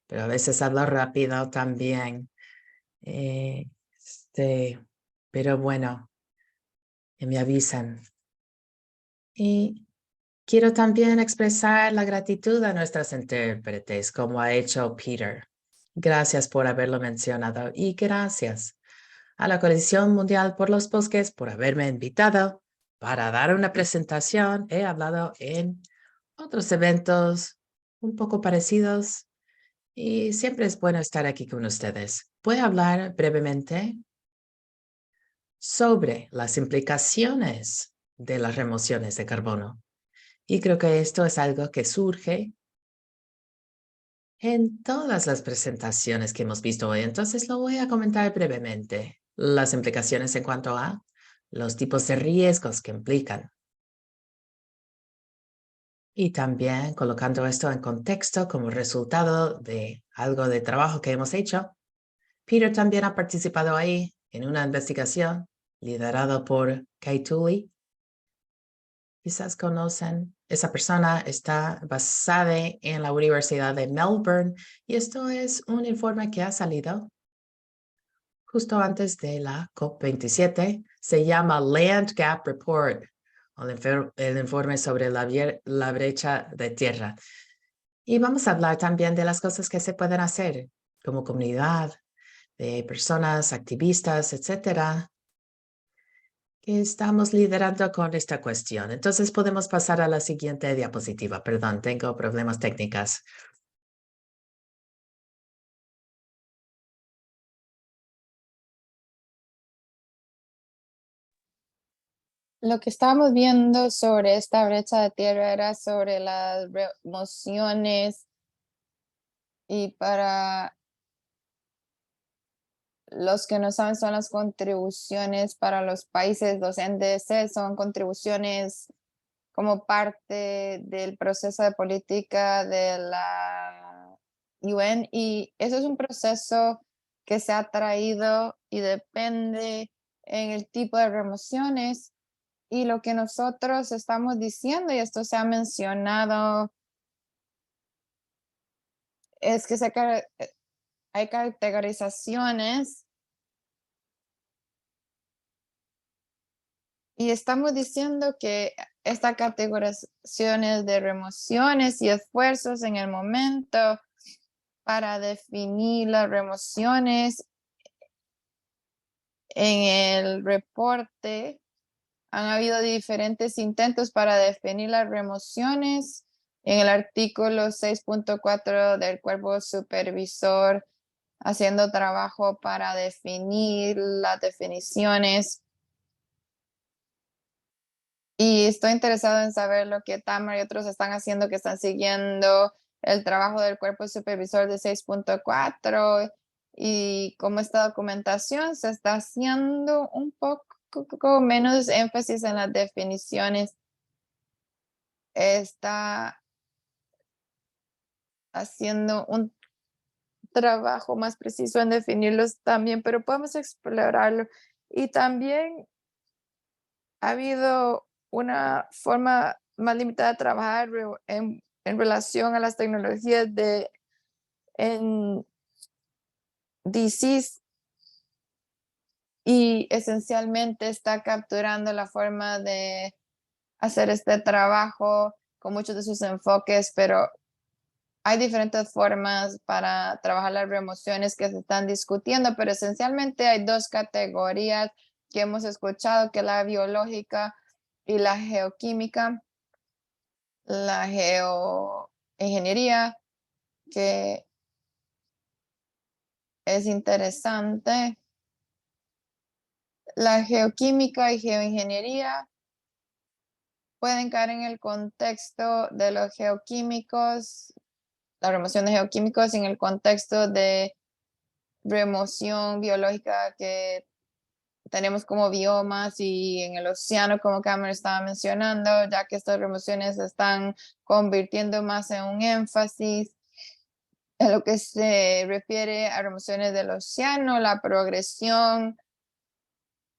pero a veces hablo rápido también. Eh, pero bueno, me avisan. Y quiero también expresar la gratitud a nuestros intérpretes, como ha hecho Peter. Gracias por haberlo mencionado y gracias a la Coalición Mundial por los Bosques por haberme invitado para dar una presentación. He hablado en otros eventos un poco parecidos y siempre es bueno estar aquí con ustedes. Voy a hablar brevemente sobre las implicaciones de las remociones de carbono. Y creo que esto es algo que surge en todas las presentaciones que hemos visto hoy. Entonces lo voy a comentar brevemente. Las implicaciones en cuanto a los tipos de riesgos que implican. Y también colocando esto en contexto como resultado de algo de trabajo que hemos hecho. Peter también ha participado ahí en una investigación liderada por Kay Tooley. Quizás conocen, esa persona está basada en la Universidad de Melbourne y esto es un informe que ha salido justo antes de la COP27. Se llama Land Gap Report, el informe sobre la brecha de tierra. Y vamos a hablar también de las cosas que se pueden hacer como comunidad, de personas, activistas, etcétera, que estamos liderando con esta cuestión. Entonces podemos pasar a la siguiente diapositiva. Perdón, tengo problemas técnicos. Lo que estábamos viendo sobre esta brecha de tierra era sobre las remociones, y para los que no saben, son las contribuciones para los países. Los NDC son contribuciones como parte del proceso de política de la UN, y eso es un proceso que se ha traído y depende en el tipo de remociones. Y lo que nosotros estamos diciendo, y esto se ha mencionado, es que hay categorizaciones, y estamos diciendo que esta categorizaciones de remociones y esfuerzos en el momento para definir las remociones en el reporte. Han habido diferentes intentos para definir las remociones. En el artículo 6.4 del cuerpo supervisor, haciendo trabajo para definir las definiciones. Y estoy interesado en saber lo que Tamara y otros están haciendo, que están siguiendo el trabajo del cuerpo supervisor de 6.4, y cómo esta documentación se está haciendo un poco menos énfasis en las definiciones. Está haciendo un trabajo más preciso en definirlos también, pero podemos explorarlo. Y también ha habido una forma más limitada de trabajar en relación a las tecnologías en DCs, y esencialmente está capturando la forma de hacer este trabajo con muchos de sus enfoques, pero hay diferentes formas para trabajar las remociones que se están discutiendo, pero esencialmente hay dos categorías: que hemos escuchado, que la biológica y la geoquímica, la geoingeniería, que es interesante. La geoquímica y geoingeniería pueden caer en el contexto de los geoquímicos, la remoción de geoquímicos en el contexto de remoción biológica que tenemos como biomas y en el océano, como Cameron estaba mencionando, ya que estas remociones se están convirtiendo más en un énfasis en lo que se refiere a remociones del océano, la progresión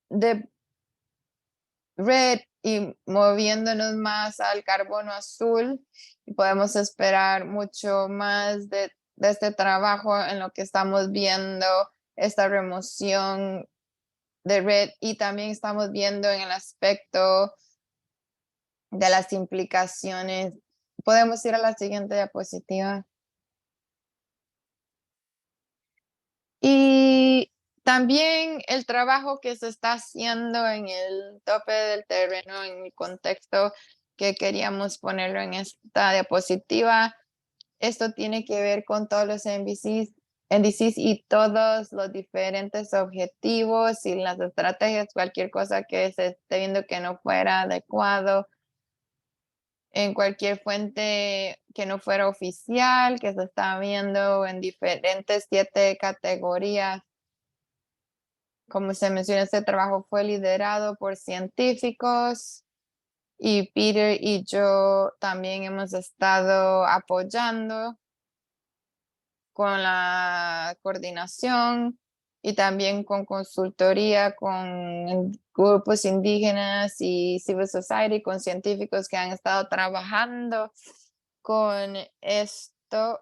de red y moviéndonos más al carbono azul, y podemos esperar mucho más de este trabajo en lo que estamos viendo esta remoción de red, y también estamos viendo en el aspecto de las implicaciones. Podemos ir a la siguiente diapositiva. Y también el trabajo que se está haciendo en el tope del terreno, en el contexto que queríamos ponerlo en esta diapositiva. Esto tiene que ver con todos los NDCs y todos los diferentes objetivos y las estrategias, cualquier cosa que se esté viendo que no fuera adecuado en cualquier fuente que no fuera oficial, que se está viendo en diferentes 7 categorías. Como se menciona, este trabajo fue liderado por científicos y Peter y yo también hemos estado apoyando con la coordinación y también con consultoría con grupos indígenas y civil society, con científicos que han estado trabajando con esto,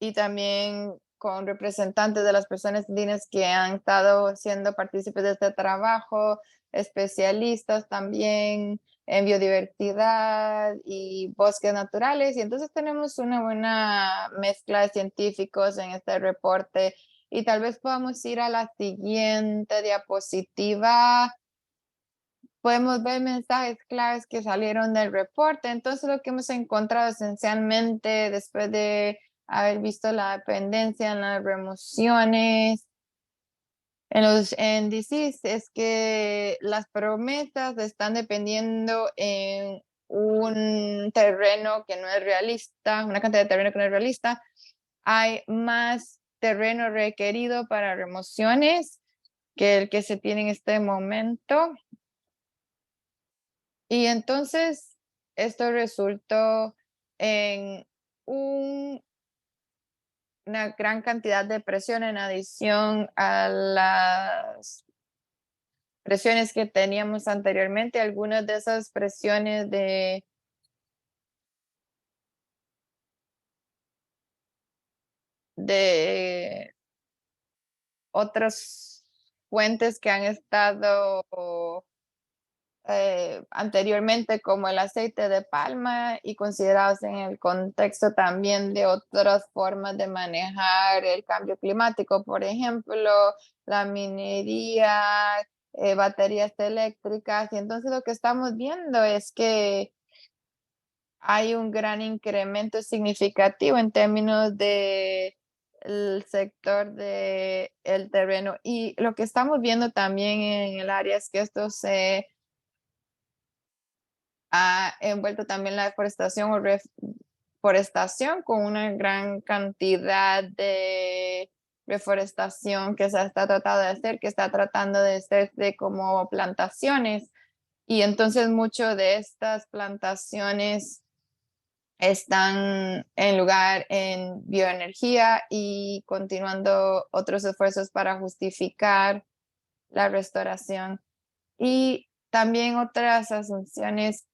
y también con representantes de las personas indígenas que han estado siendo partícipes de este trabajo, especialistas también en biodiversidad y bosques naturales. Y entonces tenemos una buena mezcla de científicos en este reporte, y tal vez podamos ir a la siguiente diapositiva. Podemos ver mensajes claves que salieron del reporte. Entonces, lo que hemos encontrado esencialmente después de haber visto la dependencia en las remociones en los NDCs es que las promesas están dependiendo en un terreno que no es realista, una cantidad de terreno que no es realista. Hay más terreno requerido para remociones que el que se tiene en este momento. Y entonces esto resultó en una gran cantidad de presión en adición a las presiones que teníamos anteriormente. Algunas de esas presiones de otras fuentes que han estado anteriormente, como el aceite de palma, y considerados en el contexto también de otras formas de manejar el cambio climático, por ejemplo, la minería, baterías eléctricas. Y entonces lo que estamos viendo es que hay un gran incremento significativo en términos de el sector de el terreno, y lo que estamos viendo también en el área es que esto se ha envuelto también la deforestación o reforestación, con una gran cantidad de reforestación que se está tratando de hacer, que está tratando de hacer de como plantaciones. Y entonces mucho de estas plantaciones están en lugar en bioenergía y continuando otros esfuerzos para justificar la restauración. Y también otras asunciones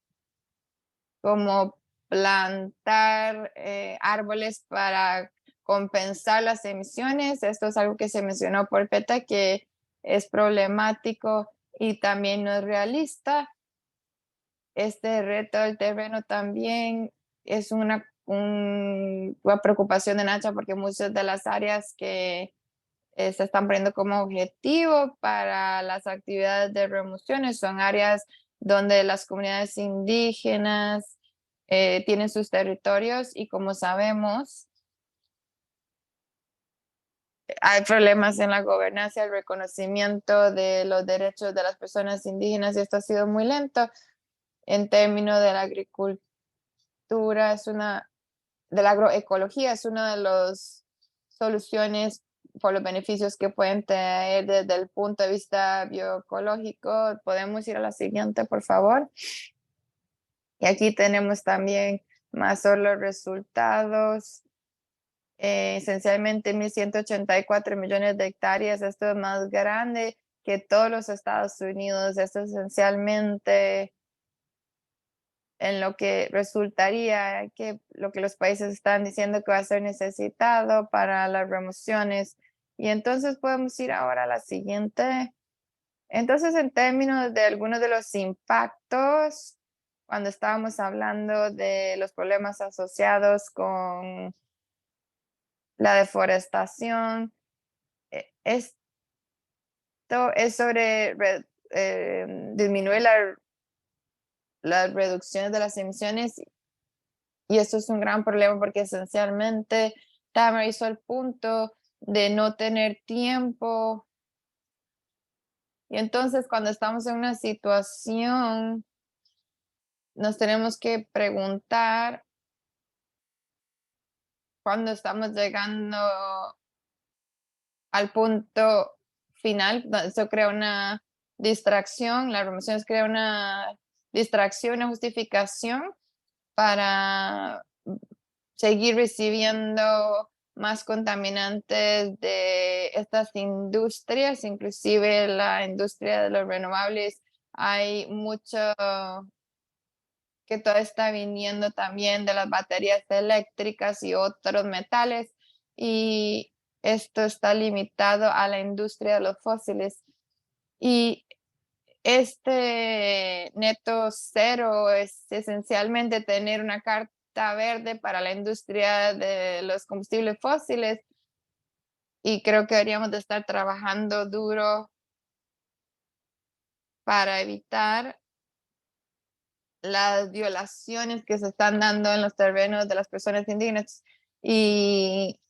como plantar árboles para compensar las emisiones. Esto es algo que se mencionó por PETA, que es problemático y también no es realista. Este reto del terreno también es una preocupación de Nacha, porque muchas de las áreas que se están poniendo como objetivo para las actividades de remociones. Son áreas donde las comunidades indígenas tienen sus territorios y, como sabemos, hay problemas en la gobernanza, el reconocimiento de los derechos de las personas indígenas, y esto ha sido muy lento. En términos de la agricultura, de la agroecología, es una de las soluciones por los beneficios que pueden tener desde el punto de vista bioecológico. Podemos ir a la siguiente, por favor. Y aquí tenemos también más sobre los resultados. Esencialmente 1.184 millones de hectáreas. Esto es más grande que todos los Estados Unidos. Esto es esencialmente en lo que resultaría que lo que los países están diciendo que va a ser necesitado para las remociones. Y entonces podemos ir ahora a la siguiente. Entonces, en términos de algunos de los impactos, cuando estábamos hablando de los problemas asociados con la deforestación, esto es sobre disminuir las reducciones de las emisiones. Y esto es un gran problema porque esencialmente Tamara hizo el punto de no tener tiempo. Y entonces, cuando estamos en una situación, nos tenemos que preguntar cuando estamos llegando al punto final. Eso crea una distracción, las remociones crea una distracción, una justificación para seguir recibiendo más contaminantes de estas industrias, inclusive la industria de los renovables. Hay mucho que todo está viniendo también de las baterías eléctricas y otros metales, y esto está limitado a la industria de los fósiles. Y este neto cero es esencialmente tener una carta verde para la industria de los combustibles fósiles, y creo que deberíamos de estar trabajando duro para evitar las violaciones que se están dando en los terrenos de las personas indígenas. Y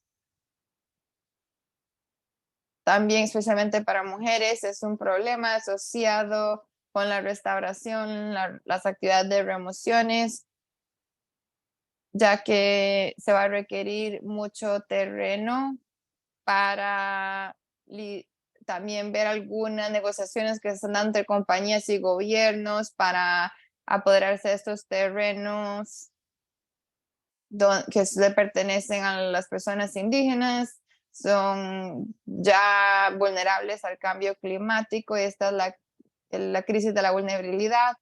también, especialmente para mujeres, es un problema asociado con la restauración, las actividades de remociones, ya que se va a requerir mucho terreno para también ver algunas negociaciones que se están dando entre compañías y gobiernos para apoderarse de estos terrenos que le pertenecen a las personas indígenas. Son ya vulnerables al cambio climático, y esta es la crisis de la vulnerabilidad,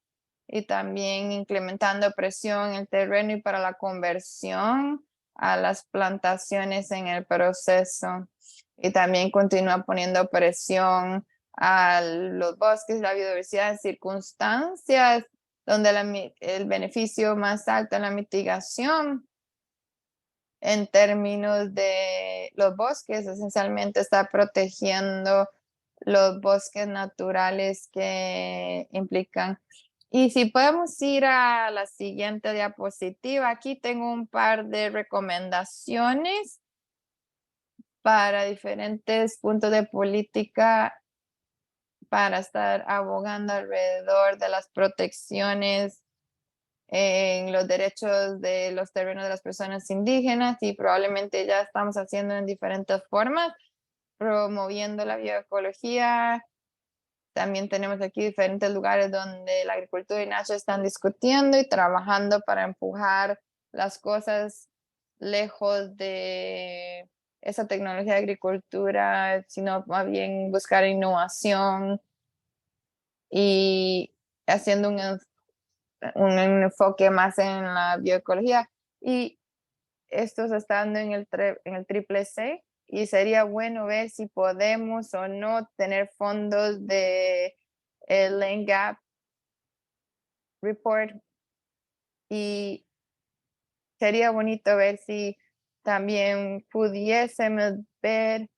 y también implementando presión en el terreno y para la conversión a las plantaciones en el proceso. Y también continúa poniendo presión a los bosques, la biodiversidad, en circunstancias donde el beneficio más alto en la mitigación en términos de los bosques, esencialmente está protegiendo los bosques naturales que implican. Y si podemos ir a la siguiente diapositiva, aquí tengo un par de recomendaciones para diferentes puntos de política para estar abogando alrededor de las protecciones en los derechos de los terrenos de las personas indígenas, y probablemente ya estamos haciendo en diferentes formas, promoviendo la bioecología. También tenemos aquí diferentes lugares donde la agricultura y Nacho están discutiendo y trabajando para empujar las cosas lejos de esa tecnología de agricultura, sino más bien buscar innovación y haciendo un enfoque más en la bioecología. Y estos están en el triple C, y sería bueno ver si podemos o no tener fondos de el Land Gap Report, y sería bonito ver si también pudiésemos ver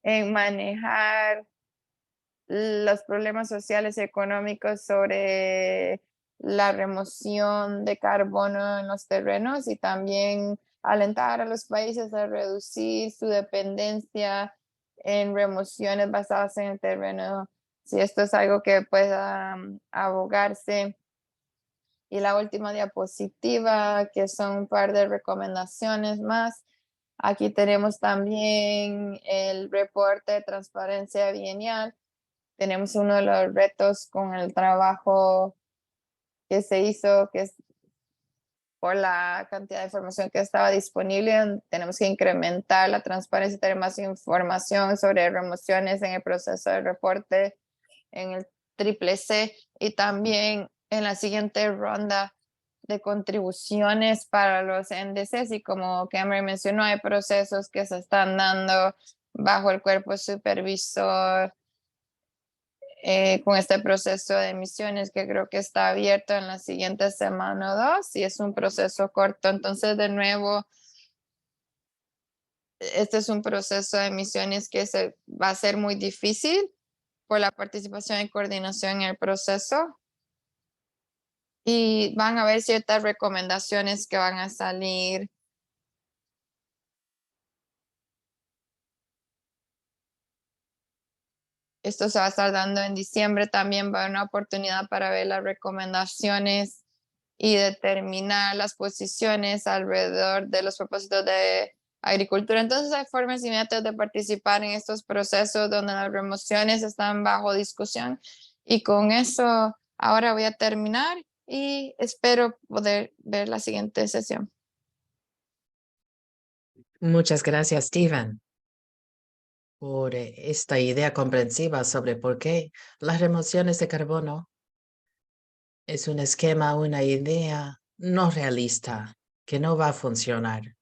en manejar los problemas sociales y económicos sobre la remoción de carbono en los terrenos y también alentar a los países a reducir su dependencia en remociones basadas en el terreno, si esto es algo que pueda abogarse. Y la última diapositiva, que son un par de recomendaciones más. Aquí tenemos también el reporte de transparencia bienal. Tenemos uno de los retos con el trabajo que se hizo, que es por la cantidad de información que estaba disponible. Tenemos que incrementar la transparencia, tener más información sobre remociones en el proceso de reporte en el triple C y también en la siguiente ronda de contribuciones para los NDCs. Y como Cameron mencionó, hay procesos que se están dando bajo el cuerpo supervisor con este proceso de emisiones que creo que está abierto en la siguiente semana o dos, y es un proceso corto. Entonces, de nuevo, este es un proceso de emisiones que va a ser muy difícil por la participación y coordinación en el proceso. Y van a haber ciertas recomendaciones que van a salir. Esto se va a estar dando en diciembre. También va a haber una oportunidad para ver las recomendaciones y determinar las posiciones alrededor de los propósitos de agricultura. Entonces hay formas inmediatas de participar en estos procesos donde las remociones están bajo discusión. Y con eso ahora voy a terminar y espero poder ver la siguiente sesión. Muchas gracias, Stephen, por esta idea comprensiva sobre por qué las remociones de carbono es un esquema, una idea no realista que no va a funcionar.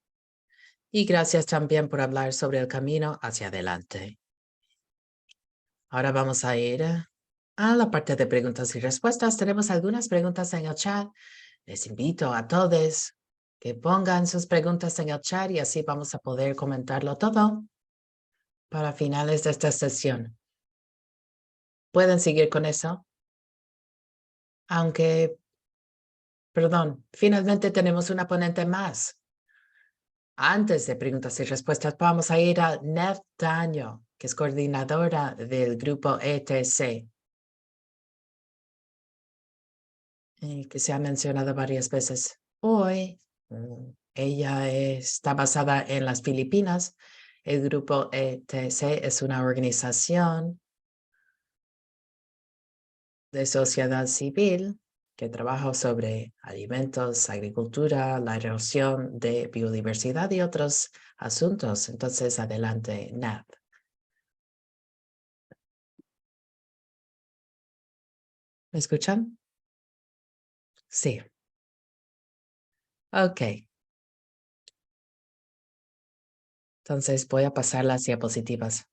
Y gracias también por hablar sobre el camino hacia adelante. Ahora vamos a ir a la parte de preguntas y respuestas. Tenemos algunas preguntas en el chat. Les invito a todos que pongan sus preguntas en el chat y así vamos a poder comentarlo todo para finales de esta sesión. ¿Pueden seguir con eso? Aunque, perdón, finalmente tenemos una ponente más. Antes de preguntas y respuestas, vamos a ir a Nev Daño, que es coordinadora del grupo ETC, que se ha mencionado varias veces hoy. Ella está basada en las Filipinas. El grupo ETC es una organización de sociedad civil que trabaja sobre alimentos, agricultura, la erosión de biodiversidad y otros asuntos. Entonces, adelante, Nat. ¿Me escuchan? Sí. Ok. Entonces, voy a pasar las diapositivas.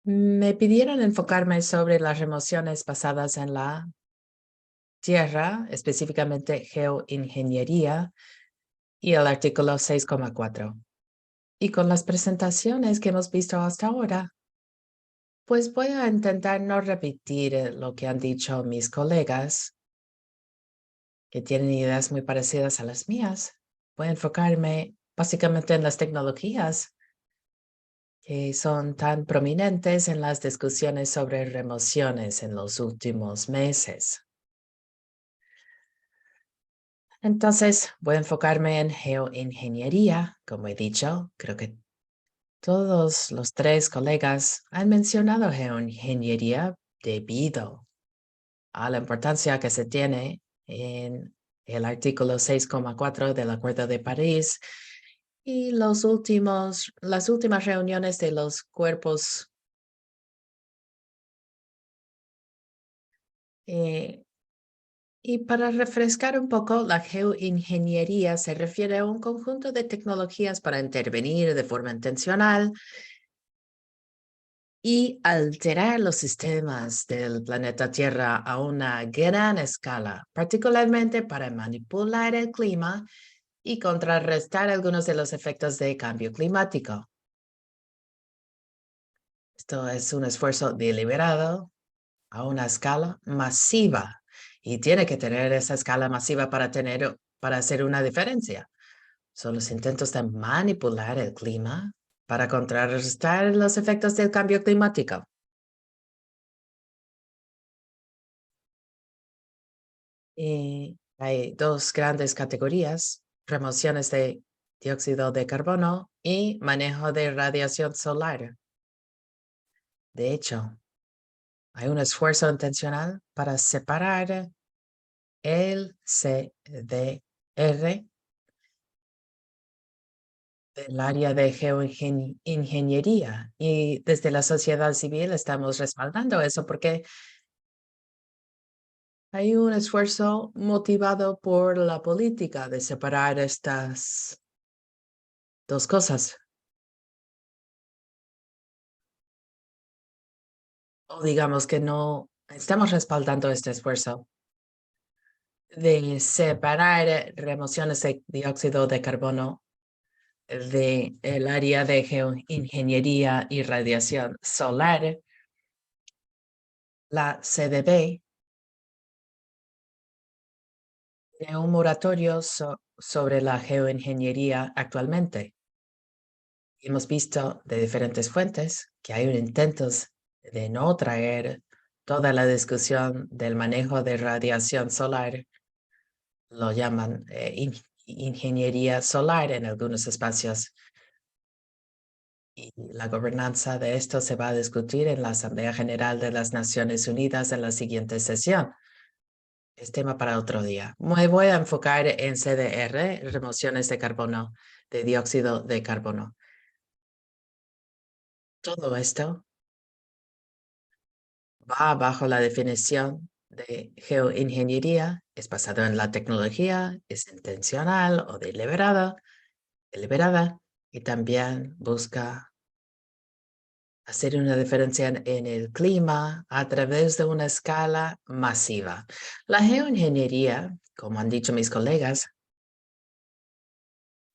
Me pidieron enfocarme sobre las remociones basadas en la tierra, específicamente geoingeniería y el artículo 6,4. Y con las presentaciones que hemos visto hasta ahora, pues voy a intentar no repetir lo que han dicho mis colegas, que tienen ideas muy parecidas a las mías. Voy a enfocarme básicamente en las tecnologías que son tan prominentes en las discusiones sobre remociones en los últimos meses. Entonces, voy a enfocarme en geoingeniería. Como he dicho, creo que todos los tres colegas han mencionado geoingeniería debido a la importancia que se tiene en el artículo 6,4 del Acuerdo de París y las últimas reuniones de los cuerpos y para refrescar un poco, la geoingeniería se refiere a un conjunto de tecnologías para intervenir de forma intencional y alterar los sistemas del planeta Tierra a una gran escala, particularmente para manipular el clima y contrarrestar algunos de los efectos de cambio climático. Esto es un esfuerzo deliberado a una escala masiva y tiene que tener esa escala masiva para hacer una diferencia. Son los intentos de manipular el clima para contrarrestar los efectos del cambio climático. Y hay dos grandes categorías: remociones de dióxido de carbono y manejo de radiación solar. De hecho, hay un esfuerzo intencional para separar el CDR del área de geoingeniería, y desde la sociedad civil estamos respaldando eso porque hay un esfuerzo motivado por la política de separar estas dos cosas. O digamos que no estamos respaldando este esfuerzo de separar remociones de dióxido de carbono de el área de geoingeniería y radiación solar. La CDB tiene un moratorio sobre la geoingeniería actualmente. Hemos visto de diferentes fuentes que hay intentos de no traer toda la discusión del manejo de radiación solar. Lo llaman ingeniería solar en algunos espacios. Y la gobernanza de esto se va a discutir en la Asamblea General de las Naciones Unidas en la siguiente sesión. Es tema para otro día. Me voy a enfocar en CDR, remociones de carbono, de dióxido de carbono. Todo esto va bajo la definición de geoingeniería, es basado en la tecnología, es intencional o deliberada, y también busca hacer una diferencia en el clima a través de una escala masiva. La geoingeniería, como han dicho mis colegas,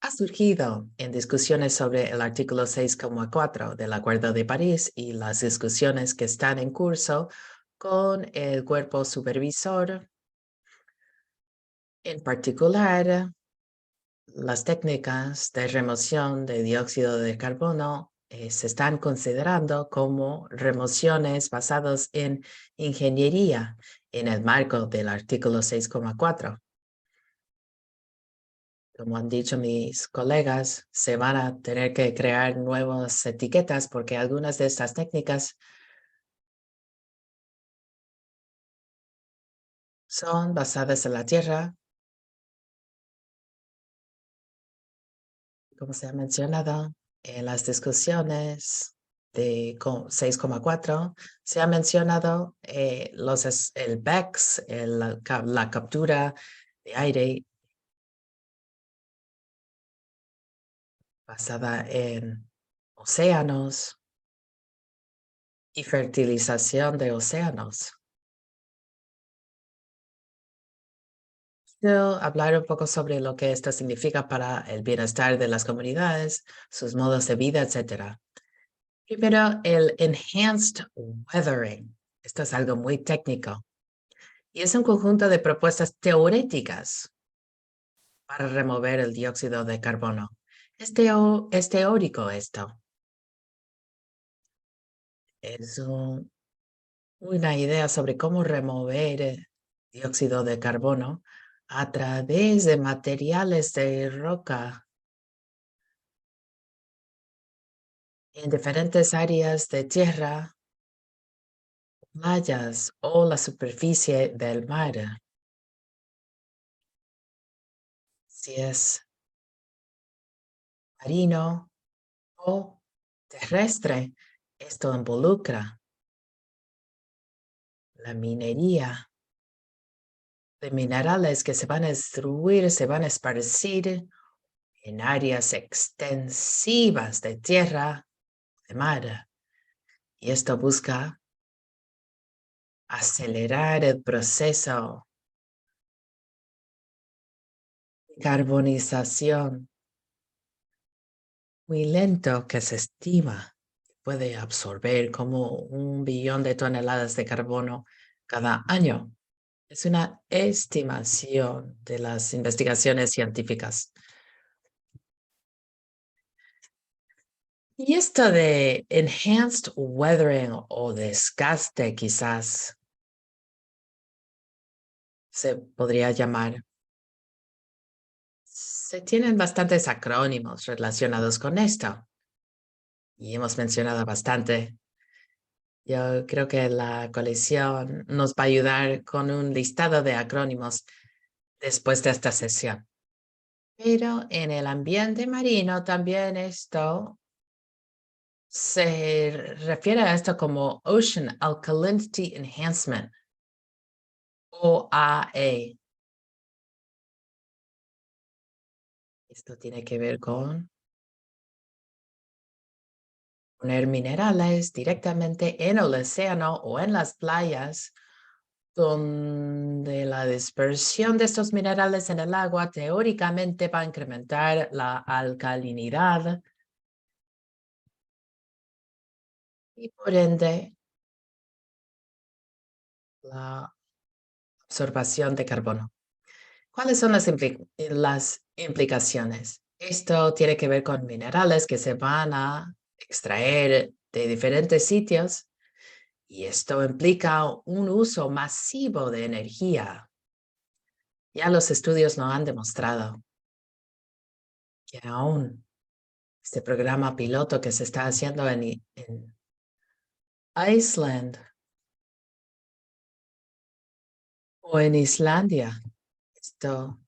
ha surgido en discusiones sobre el artículo 6,4 del Acuerdo de París y las discusiones que están en curso con el cuerpo supervisor. En particular, las técnicas de remoción de dióxido de carbono se están considerando como remociones basadas en ingeniería en el marco del artículo 6,4. Como han dicho mis colegas, se van a tener que crear nuevas etiquetas porque algunas de estas técnicas son basadas en la tierra, como se ha mencionado en las discusiones de 6,4. Se ha mencionado el BECS, la captura de aire basada en océanos y fertilización de océanos. Quiero hablar un poco sobre lo que esto significa para el bienestar de las comunidades, sus modos de vida, etc. Primero, el Enhanced Weathering. Esto es algo muy técnico y es un conjunto de propuestas teóricas para remover el dióxido de carbono. Es teórico esto. Es una idea sobre cómo remover dióxido de carbono a través de materiales de roca en diferentes áreas de tierra, playas o la superficie del mar. Si es marino o terrestre, esto involucra la minería de minerales que se van a destruir, se van a esparcir en áreas extensivas de tierra, de mar. Y esto busca acelerar el proceso carbonización muy lento que se estima puede absorber como 1 billón de toneladas de carbono cada año. Es una estimación de las investigaciones científicas. Y esto de enhanced weathering o desgaste quizás se podría llamar. Se tienen bastantes acrónimos relacionados con esto y hemos mencionado bastante. Yo creo que la coalición nos va a ayudar con un listado de acrónimos después de esta sesión. Pero en el ambiente marino también esto se refiere a esto como Ocean Alkalinity Enhancement, OAE. Esto tiene que ver con poner minerales directamente en el océano o en las playas, donde la dispersión de estos minerales en el agua teóricamente va a incrementar la alcalinidad y por ende la absorción de carbono. ¿Cuáles son las implicaciones? Esto tiene que ver con minerales que se van a extraer de diferentes sitios y esto implica un uso masivo de energía. Ya los estudios no han demostrado que aún este programa piloto que se está haciendo en Iceland o en Islandia, esto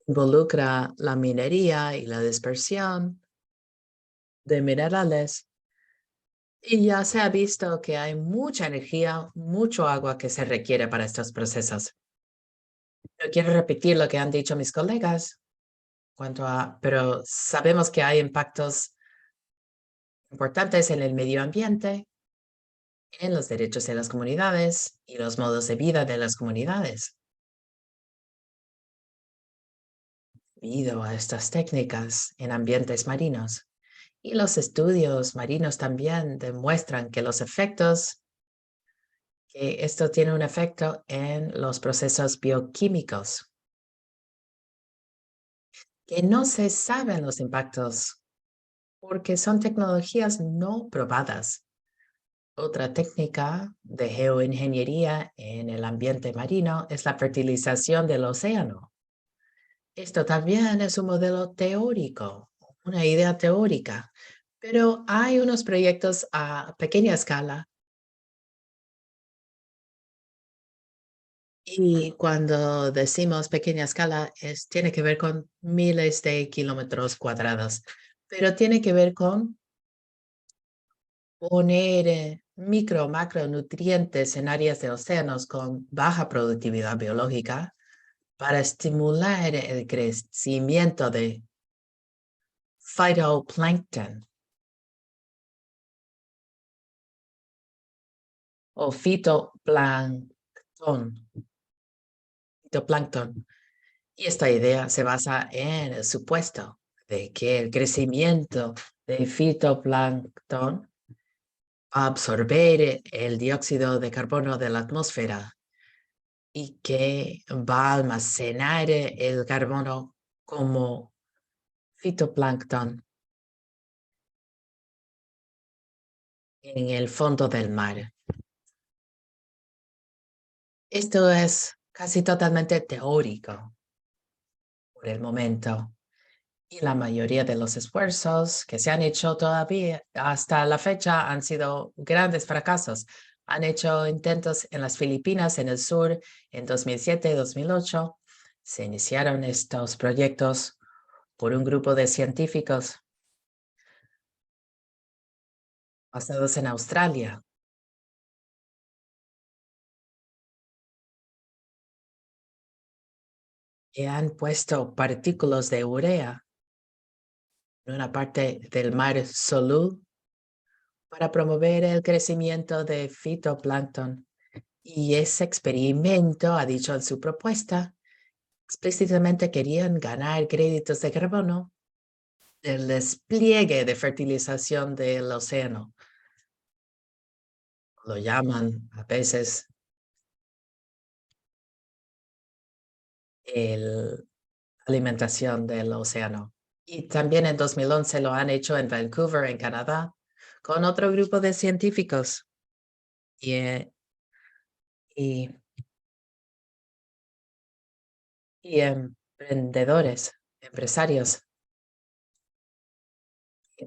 involucra la minería y la dispersión de minerales. Y ya se ha visto que hay mucha energía, mucho agua que se requiere para estos procesos. No quiero repetir lo que han dicho mis colegas, pero sabemos que hay impactos importantes en el medio ambiente, en los derechos de las comunidades y los modos de vida de las comunidades. Debido a estas técnicas en ambientes marinos. Y los estudios marinos también demuestran que esto tiene un efecto en los procesos bioquímicos, que no se saben los impactos porque son tecnologías no probadas. Otra técnica de geoingeniería en el ambiente marino es la fertilización del océano. Esto también es un modelo teórico, una idea teórica, pero hay unos proyectos a pequeña escala. Y cuando decimos pequeña escala, tiene que ver con miles de kilómetros cuadrados, pero tiene que ver con poner macronutrientes en áreas de océanos con baja productividad biológica para estimular el crecimiento de phytoplancton o fitoplancton. Y esta idea se basa en el supuesto de que el crecimiento de fitoplancton va a absorber el dióxido de carbono de la atmósfera y que va a almacenar el carbono como fitoplancton en el fondo del mar. Esto es casi totalmente teórico por el momento. Y la mayoría de los esfuerzos que se han hecho todavía hasta la fecha han sido grandes fracasos. Han hecho intentos en las Filipinas, en el sur, en 2007 y 2008. Se iniciaron estos proyectos por un grupo de científicos basados en Australia. Y han puesto partículas de urea en una parte del mar Solú para promover el crecimiento de fitoplancton. Y ese experimento ha dicho en su propuesta explícitamente querían ganar créditos de carbono del despliegue de fertilización del océano. Lo llaman a veces el alimentación del océano. Y también en 2011 lo han hecho en Vancouver, en Canadá, con otro grupo de científicos y, y, y emprendedores, empresarios.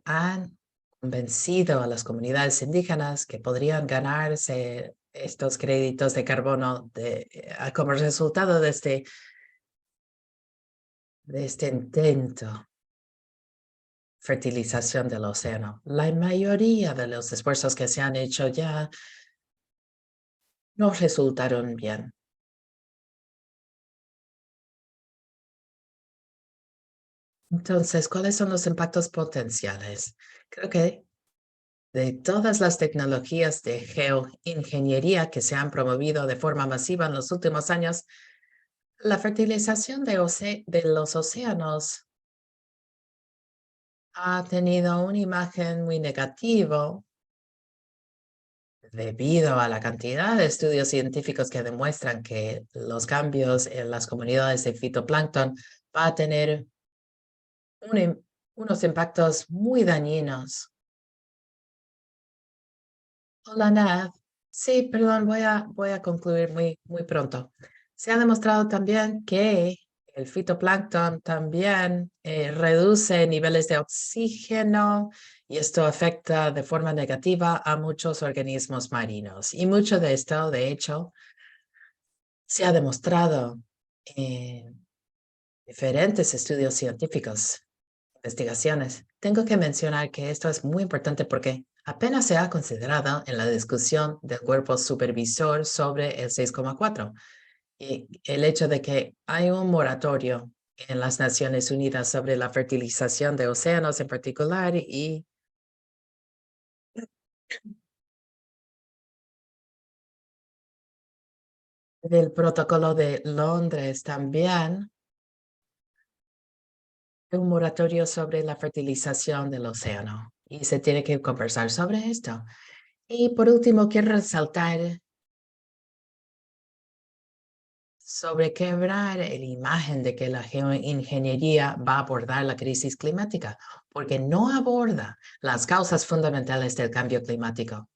Han convencido a las comunidades indígenas que podrían ganarse estos créditos de carbono como resultado de este intento fertilización del océano. La mayoría de los esfuerzos que se han hecho ya no resultaron bien. Entonces, ¿cuáles son los impactos potenciales? Creo que de todas las tecnologías de geoingeniería que se han promovido de forma masiva en los últimos años, la fertilización de los océanos ha tenido una imagen muy negativa debido a la cantidad de estudios científicos que demuestran que los cambios en las comunidades de fitoplancton va a tener unos impactos muy dañinos. Hola, Nav. Sí, perdón, voy a concluir muy pronto. Se ha demostrado también que el fitoplancton también reduce niveles de oxígeno y esto afecta de forma negativa a muchos organismos marinos. Y mucho de esto, de hecho, se ha demostrado en diferentes estudios científicos, investigaciones. Tengo que mencionar que esto es muy importante porque apenas se ha considerado en la discusión del cuerpo supervisor sobre el 6,4 y el hecho de que hay un moratorio en las Naciones Unidas sobre la fertilización de océanos en particular y del protocolo de Londres también, un moratorio sobre la fertilización del océano y se tiene que conversar sobre esto. Y por último, quiero resaltar sobre quebrar la imagen de que la geoingeniería va a abordar la crisis climática, porque no aborda las causas fundamentales del cambio climático.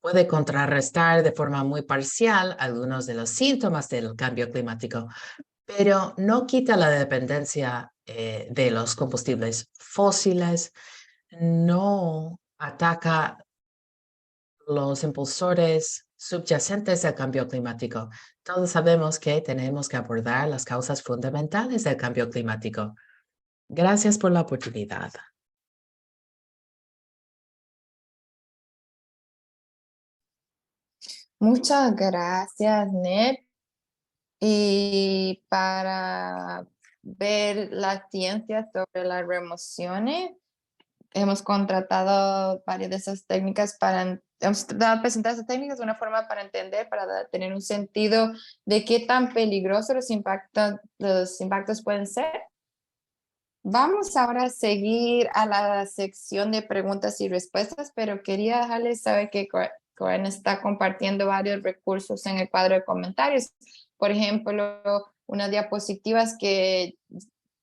Puede contrarrestar de forma muy parcial algunos de los síntomas del cambio climático, pero no quita la dependencia de los combustibles fósiles, no ataca los impulsores subyacentes al cambio climático. Todos sabemos que tenemos que abordar las causas fundamentales del cambio climático. Gracias por la oportunidad. Muchas gracias, Ned. Y para ver la ciencia sobre las remociones, hemos contratado varias de esas técnicas hemos tratado de presentar esas técnicas de una forma para entender, para tener un sentido de qué tan peligrosos los impactos pueden ser. Vamos ahora a seguir a la sección de preguntas y respuestas, pero quería dejarles saber que Cohen está compartiendo varios recursos en el cuadro de comentarios. Por ejemplo, unas diapositivas que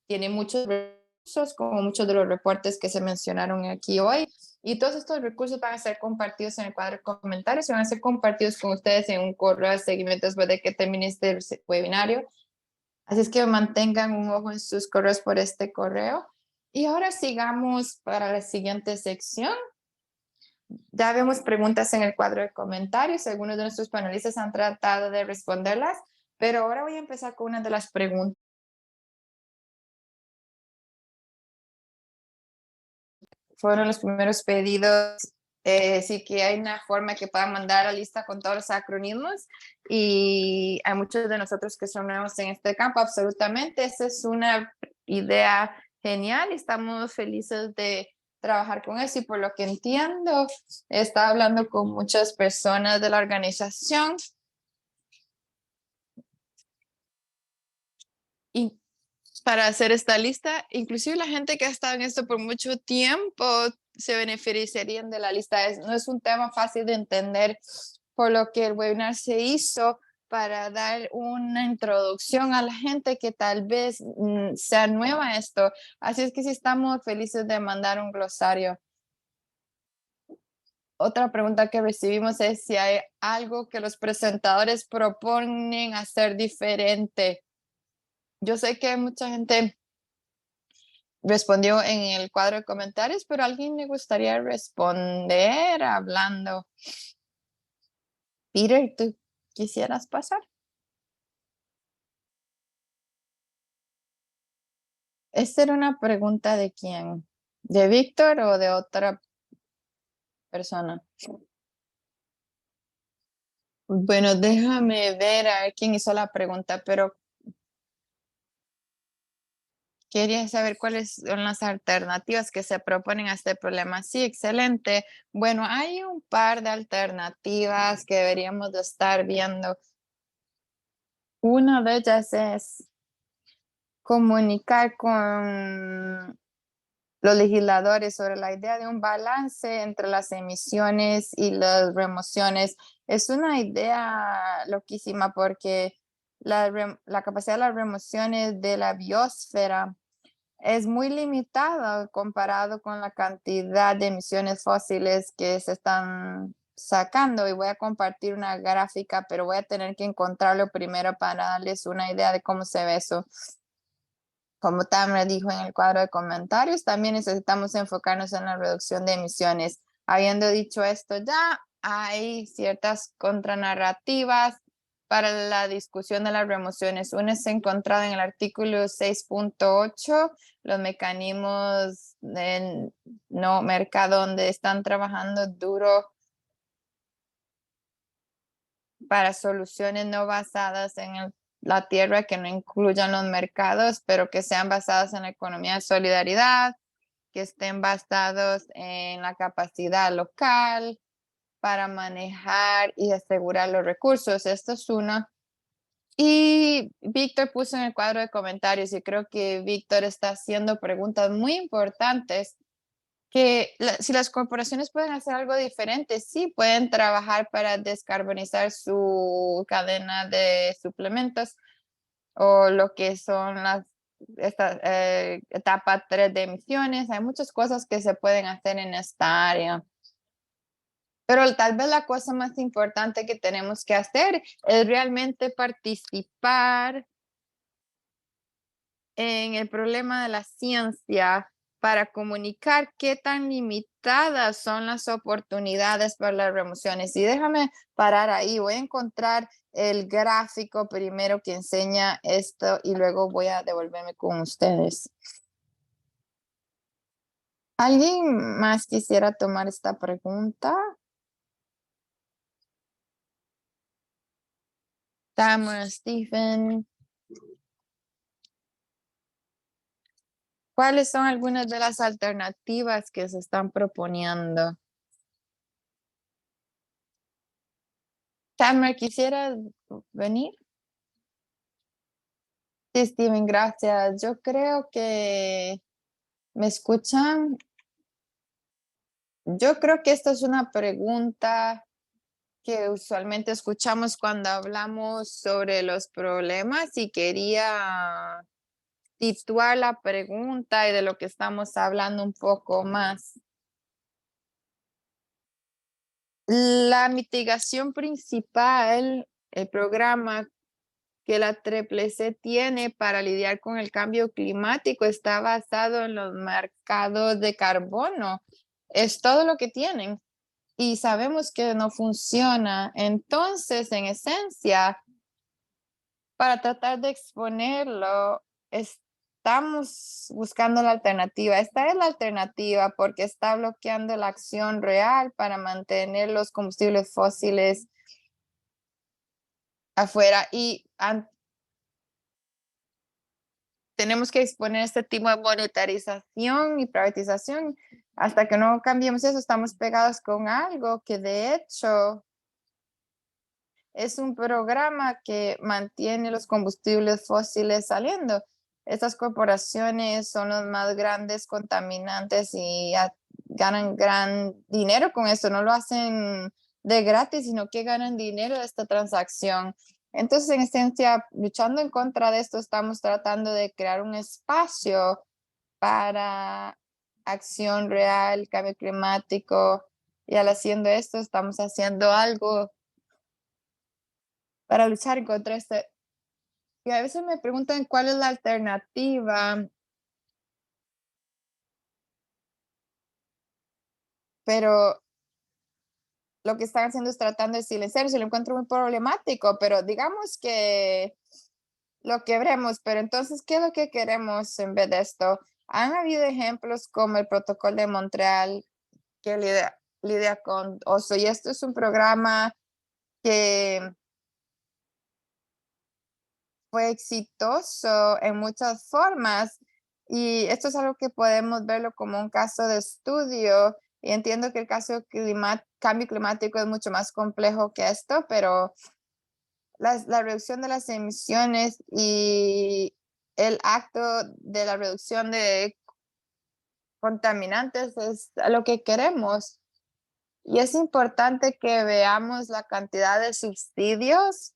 tienen muchos recursos, como muchos de los reportes que se mencionaron aquí hoy. Y todos estos recursos van a ser compartidos en el cuadro de comentarios y van a ser compartidos con ustedes en un correo de seguimiento después de que termine este webinario. Así es que mantengan un ojo en sus correos por este correo. Y ahora sigamos para la siguiente sección. Ya vemos preguntas en el cuadro de comentarios. Algunos de nuestros panelistas han tratado de responderlas, pero ahora voy a empezar con una de las preguntas. Fueron los primeros pedidos. Sí que hay una forma que puedan mandar la lista con todos los acrónimos y hay muchos de nosotros que son nuevos en este campo, absolutamente. Esa es una idea genial y estamos felices de trabajar con eso y por lo que entiendo, he estado hablando con muchas personas de la organización y para hacer esta lista. Inclusive la gente que ha estado en esto por mucho tiempo se beneficiarían de la lista. No es un tema fácil de entender, por lo que el webinar se hizo para dar una introducción a la gente que tal vez sea nueva a esto. Así es que sí estamos felices de mandar un glosario. Otra pregunta que recibimos es si hay algo que los presentadores proponen hacer diferente. Yo sé que mucha gente respondió en el cuadro de comentarios, pero ¿a alguien le gustaría responder hablando? Peter, ¿tú quisieras pasar? ¿Esta era una pregunta de quién? ¿De Víctor o de otra persona? Bueno, déjame ver a ver quién hizo la pregunta, pero quería saber cuáles son las alternativas que se proponen a este problema. Sí, excelente. Bueno, hay un par de alternativas que deberíamos de estar viendo. Una de ellas es comunicar con los legisladores sobre la idea de un balance entre las emisiones y las remociones. Es una idea loquísima porque la capacidad de las remociones de la biosfera es muy limitada comparado con la cantidad de emisiones fósiles que se están sacando. Y voy a compartir una gráfica, pero voy a tener que encontrarlo primero para darles una idea de cómo se ve eso. Como Tamara dijo en el cuadro de comentarios, también necesitamos enfocarnos en la reducción de emisiones. Habiendo dicho esto, ya hay ciertas contranarrativas para la discusión de las remociones. Una es encontrada en el artículo 6.8, los mecanismos del no mercado, donde están trabajando duro para soluciones no basadas en la tierra, que no incluyan los mercados, pero que sean basadas en la economía de solidaridad, que estén basados en la capacidad local para manejar y asegurar los recursos. Esto es una. Y Víctor puso en el cuadro de comentarios, y creo que Víctor está haciendo preguntas muy importantes, que si las corporaciones pueden hacer algo diferente, sí pueden trabajar para descarbonizar su cadena de suplementos o lo que son esta etapa 3 de emisiones. Hay muchas cosas que se pueden hacer en esta área. Pero tal vez la cosa más importante que tenemos que hacer es realmente participar en el problema de la ciencia para comunicar qué tan limitadas son las oportunidades para las remociones. Y déjame parar ahí, voy a encontrar el gráfico primero que enseña esto y luego voy a devolverme con ustedes. ¿Alguien más quisiera tomar esta pregunta? Tamara, Stephen. ¿Cuáles son algunas de las alternativas que se están proponiendo? Tamara, ¿quisiera venir? Sí, Steven, gracias. Yo creo que me escuchan. Yo creo que esta es una pregunta que usualmente escuchamos cuando hablamos sobre los problemas, y quería situar la pregunta y de lo que estamos hablando un poco más. La mitigación principal, el programa que la C tiene para lidiar con el cambio climático, está basado en los mercados de carbono. Es todo lo que tienen y sabemos que no funciona. Entonces, en esencia, para tratar de exponerlo, estamos buscando la alternativa. Esta es la alternativa porque está bloqueando la acción real para mantener los combustibles fósiles afuera, y tenemos que exponer este tipo de monetarización y privatización. Hasta que no cambiemos eso, estamos pegados con algo que de hecho es un programa que mantiene los combustibles fósiles saliendo. estas corporaciones son los más grandes contaminantes y ganan gran dinero con esto. No lo hacen de gratis, sino que ganan dinero de esta transacción. Entonces, en esencia, luchando en contra de esto, estamos tratando de crear un espacio para acción real, cambio climático, y al haciendo esto, estamos haciendo algo para luchar en contra de este. Y a veces me preguntan cuál es la alternativa, pero lo que están haciendo es tratando de silenciar, se lo encuentro muy problemático, pero digamos que lo quebremos, pero entonces, ¿qué es lo que queremos en vez de esto? Han habido ejemplos como el Protocolo de Montreal que lidia con oso, y esto es un programa que fue exitoso en muchas formas, y esto es algo que podemos verlo como un caso de estudio, y entiendo que el caso de cambio climático es mucho más complejo que esto, pero la reducción de las emisiones y el acto de la reducción de contaminantes es lo que queremos. Y es importante que veamos la cantidad de subsidios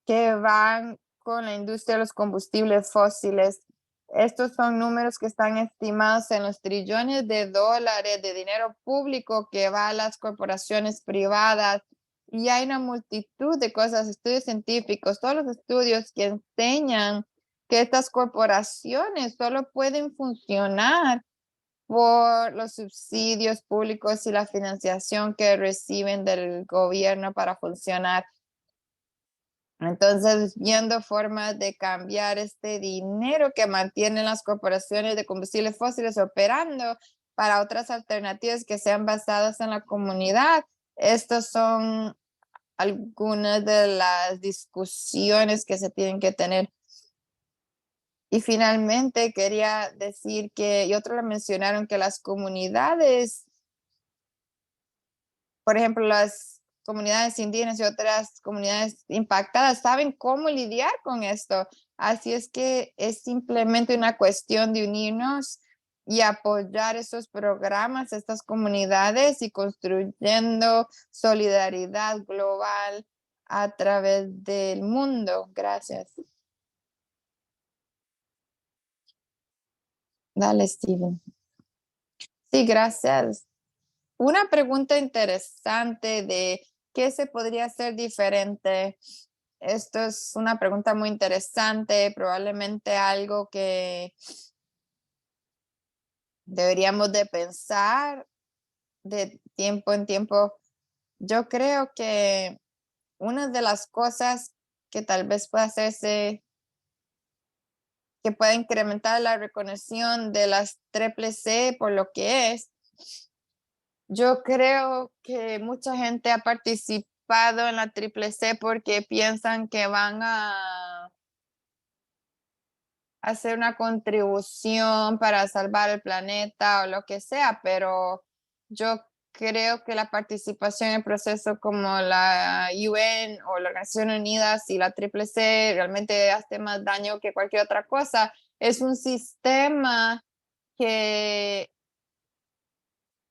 que van con la industria de los combustibles fósiles. Estos son números que están estimados en los trillones de dólares de dinero público que va a las corporaciones privadas. Y hay una multitud de cosas, estudios científicos, todos los estudios que enseñan que estas corporaciones solo pueden funcionar por los subsidios públicos y la financiación que reciben del gobierno para funcionar. Entonces, viendo formas de cambiar este dinero que mantienen las corporaciones de combustibles fósiles operando para otras alternativas que sean basadas en la comunidad. Estas son algunas de las discusiones que se tienen que tener. Y finalmente quería decir que, y otros le mencionaron que las comunidades, por ejemplo, las comunidades indígenas y otras comunidades impactadas saben cómo lidiar con esto. Así es que es simplemente una cuestión de unirnos y apoyar estos programas, estas comunidades y construyendo solidaridad global a través del mundo. Gracias. Dale, Steven. Sí, gracias. Una pregunta interesante de qué se podría hacer diferente. Esto es una pregunta muy interesante, probablemente algo que deberíamos de pensar de tiempo en tiempo. Yo creo que una de las cosas que tal vez pueda hacerse, que pueda incrementar la reconexión de las triple C por lo que es. Yo creo que mucha gente ha participado en la triple C porque piensan que van a hacer una contribución para salvar el planeta o lo que sea, pero yo creo que la participación en el proceso como la UN o la Organización Unidas y la triple C realmente hace más daño que cualquier otra cosa. Es un sistema que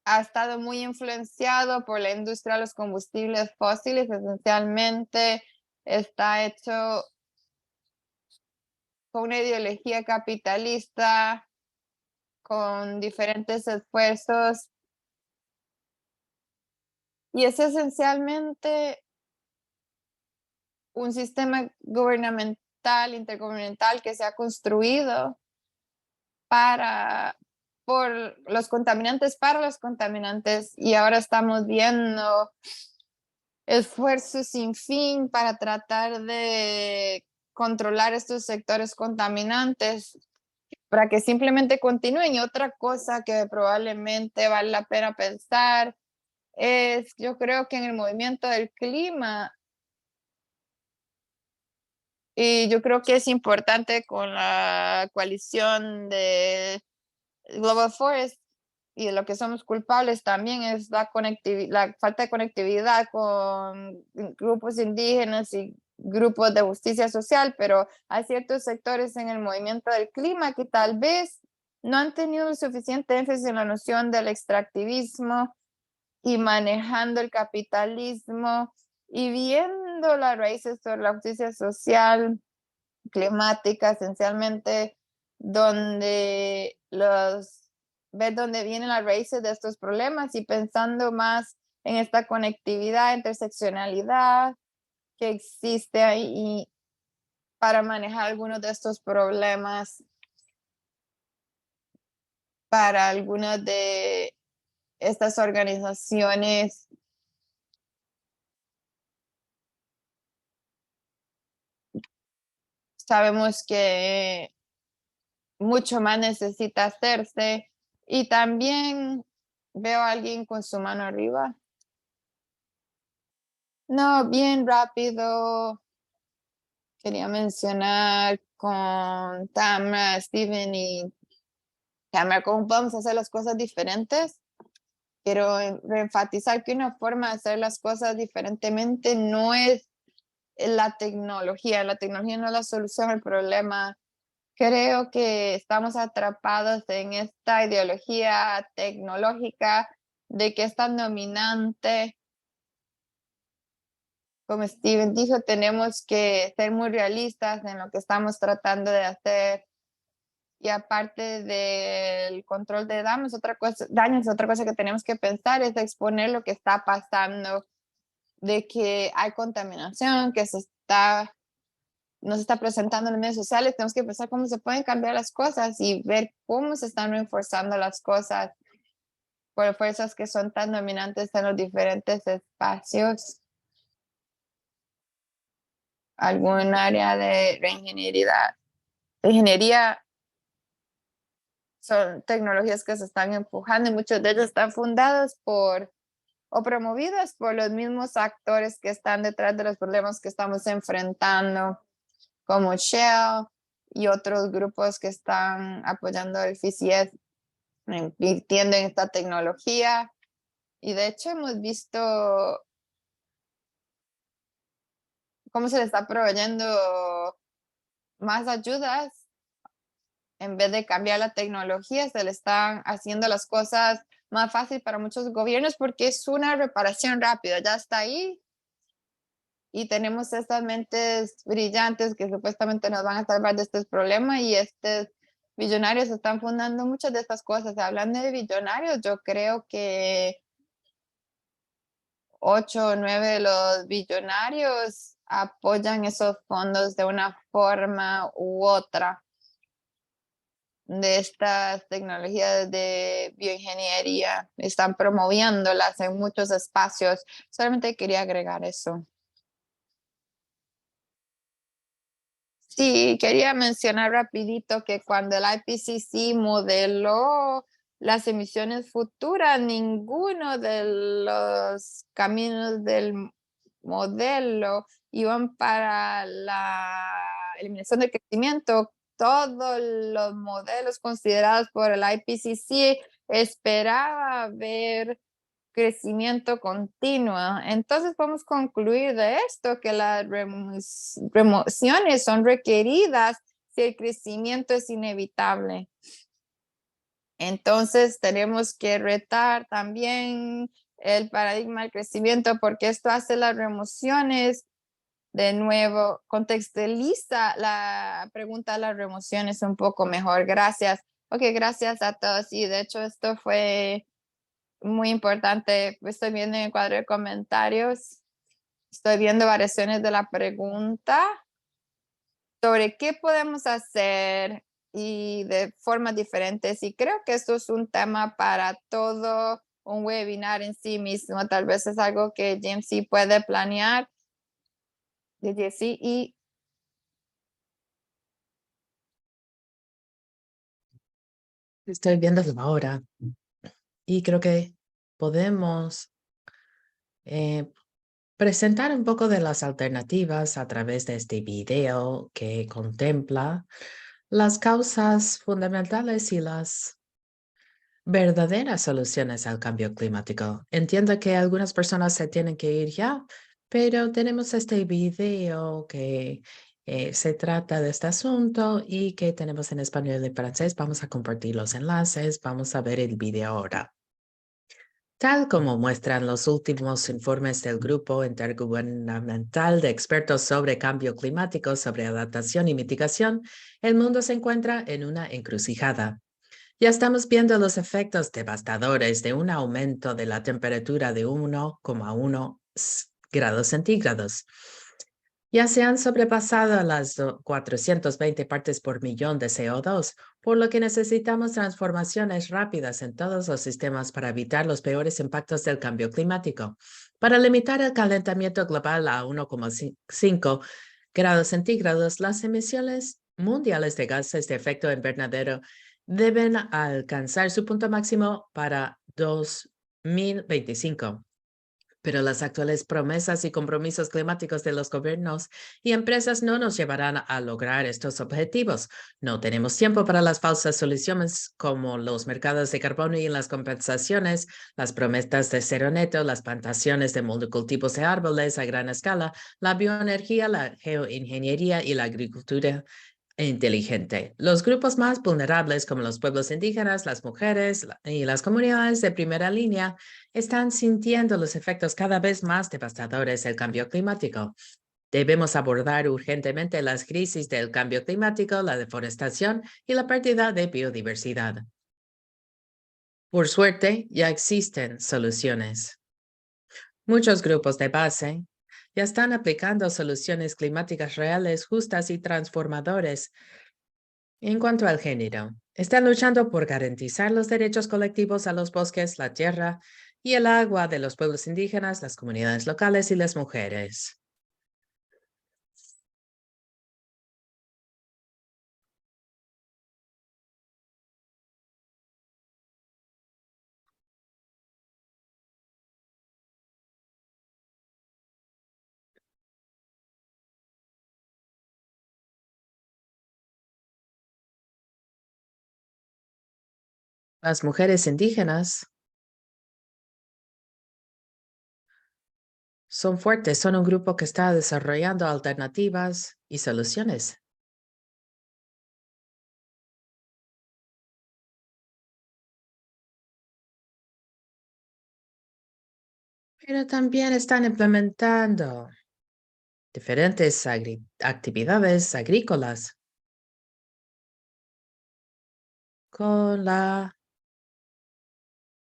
ha estado muy influenciado por la industria de los combustibles fósiles, esencialmente está hecho con una ideología capitalista, con diferentes esfuerzos, y es esencialmente un sistema gubernamental, intergubernamental que se ha construido por los contaminantes, para los contaminantes, y ahora estamos viendo esfuerzos sin fin para tratar de controlar estos sectores contaminantes para que simplemente continúen. Y otra cosa que probablemente vale la pena pensar es, yo creo que en el movimiento del clima, y yo creo que es importante con la coalición de Global Forest, y de lo que somos culpables también es la falta de conectividad con grupos indígenas y grupos de justicia social, pero hay ciertos sectores en el movimiento del clima que tal vez no han tenido el suficiente énfasis en la noción del extractivismo y manejando el capitalismo y viendo las raíces sobre la justicia social, climática, esencialmente, ver dónde vienen las raíces de estos problemas y pensando más en esta conectividad, interseccionalidad que existe ahí para manejar algunos de estos problemas para algunas de estas organizaciones. Sabemos que mucho más necesita hacerse y también veo a alguien con su mano arriba. No, bien rápido. Quería mencionar con Tamara, Steven y Tamara cómo podemos hacer las cosas diferentes. Quiero enfatizar que una forma de hacer las cosas diferentemente no es la tecnología no es la solución al problema. Creo que estamos atrapados en esta ideología tecnológica de que es tan dominante. Como Steven dijo, tenemos que ser muy realistas en lo que estamos tratando de hacer. Y aparte del control de daños, otra cosa que tenemos que pensar es exponer lo que está pasando, de que hay contaminación, que nos está presentando en los medios sociales. Tenemos que pensar cómo se pueden cambiar las cosas y ver cómo se están reforzando las cosas por fuerzas que son tan dominantes en los diferentes espacios. Algún área de ingeniería son tecnologías que se están empujando y muchos de ellos están fundados o promovidos por los mismos actores que están detrás de los problemas que estamos enfrentando, como Shell y otros grupos que están apoyando el FCS, invirtiendo en esta tecnología. Y de hecho hemos visto cómo se le está proveyendo más ayudas. En vez de cambiar la tecnología, se le están haciendo las cosas más fácil para muchos gobiernos porque es una reparación rápida, ya está ahí. Y tenemos estas mentes brillantes que supuestamente nos van a salvar de estos problemas y estos billonarios están fundando muchas de estas cosas. Hablando de billonarios, yo creo que 8 o 9 de los billonarios apoyan esos fondos de una forma u otra de estas tecnologías de bioingeniería. Están promoviéndolas en muchos espacios. Solamente quería agregar eso. Sí, quería mencionar rapidito que cuando el IPCC modeló las emisiones futuras, ninguno de los caminos del modelo iban para la eliminación del crecimiento. Todos los modelos considerados por el IPCC esperaba ver crecimiento continuo. Entonces podemos concluir de esto que las remociones son requeridas si el crecimiento es inevitable. Entonces tenemos que retar también el paradigma del crecimiento porque esto hace las remociones de nuevo, contextualiza la pregunta de las remociones un poco mejor. Gracias. Ok, gracias a todos. Y de hecho esto fue muy importante. Estoy viendo en el cuadro de comentarios, estoy viendo variaciones de la pregunta sobre qué podemos hacer y de formas diferentes. Y creo que esto es un tema para todo un webinar en sí mismo. Tal vez es algo que GMC puede planear. Y Estoy viendo ahora y creo que podemos presentar un poco de las alternativas a través de este video que contempla las causas fundamentales y las verdaderas soluciones al cambio climático. Entiendo que algunas personas se tienen que ir ya, Pero tenemos este video que se trata de este asunto y que tenemos en español y francés. Vamos a compartir los enlaces. Vamos a ver el video ahora. Tal como muestran los últimos informes del Grupo Intergubernamental de Expertos sobre Cambio Climático, sobre adaptación y mitigación, el mundo se encuentra en una encrucijada. Ya estamos viendo los efectos devastadores de un aumento de la temperatura de 1,1 grados centígrados. Ya se han sobrepasado las 420 partes por millón de CO2, por lo que necesitamos transformaciones rápidas en todos los sistemas para evitar los peores impactos del cambio climático. Para limitar el calentamiento global a 1,5 grados centígrados, las emisiones mundiales de gases de efecto invernadero deben alcanzar su punto máximo para 2025. Pero las actuales promesas y compromisos climáticos de los gobiernos y empresas no nos llevarán a lograr estos objetivos. No tenemos tiempo para las falsas soluciones como los mercados de carbono y las compensaciones, las promesas de cero neto, las plantaciones de monocultivos de árboles a gran escala, la bioenergía, la geoingeniería y la agricultura inteligente. Los grupos más vulnerables, como los pueblos indígenas, las mujeres y las comunidades de primera línea, están sintiendo los efectos cada vez más devastadores del cambio climático. Debemos abordar urgentemente las crisis del cambio climático, la deforestación y la pérdida de biodiversidad. Por suerte, ya existen soluciones. Muchos grupos de base ya están aplicando soluciones climáticas reales, justas y transformadoras. En cuanto al género, están luchando por garantizar los derechos colectivos a los bosques, la tierra y el agua de los pueblos indígenas, las comunidades locales y las mujeres. Las mujeres indígenas son fuertes, son un grupo que está desarrollando alternativas y soluciones. Pero también están implementando diferentes actividades agrícolas con la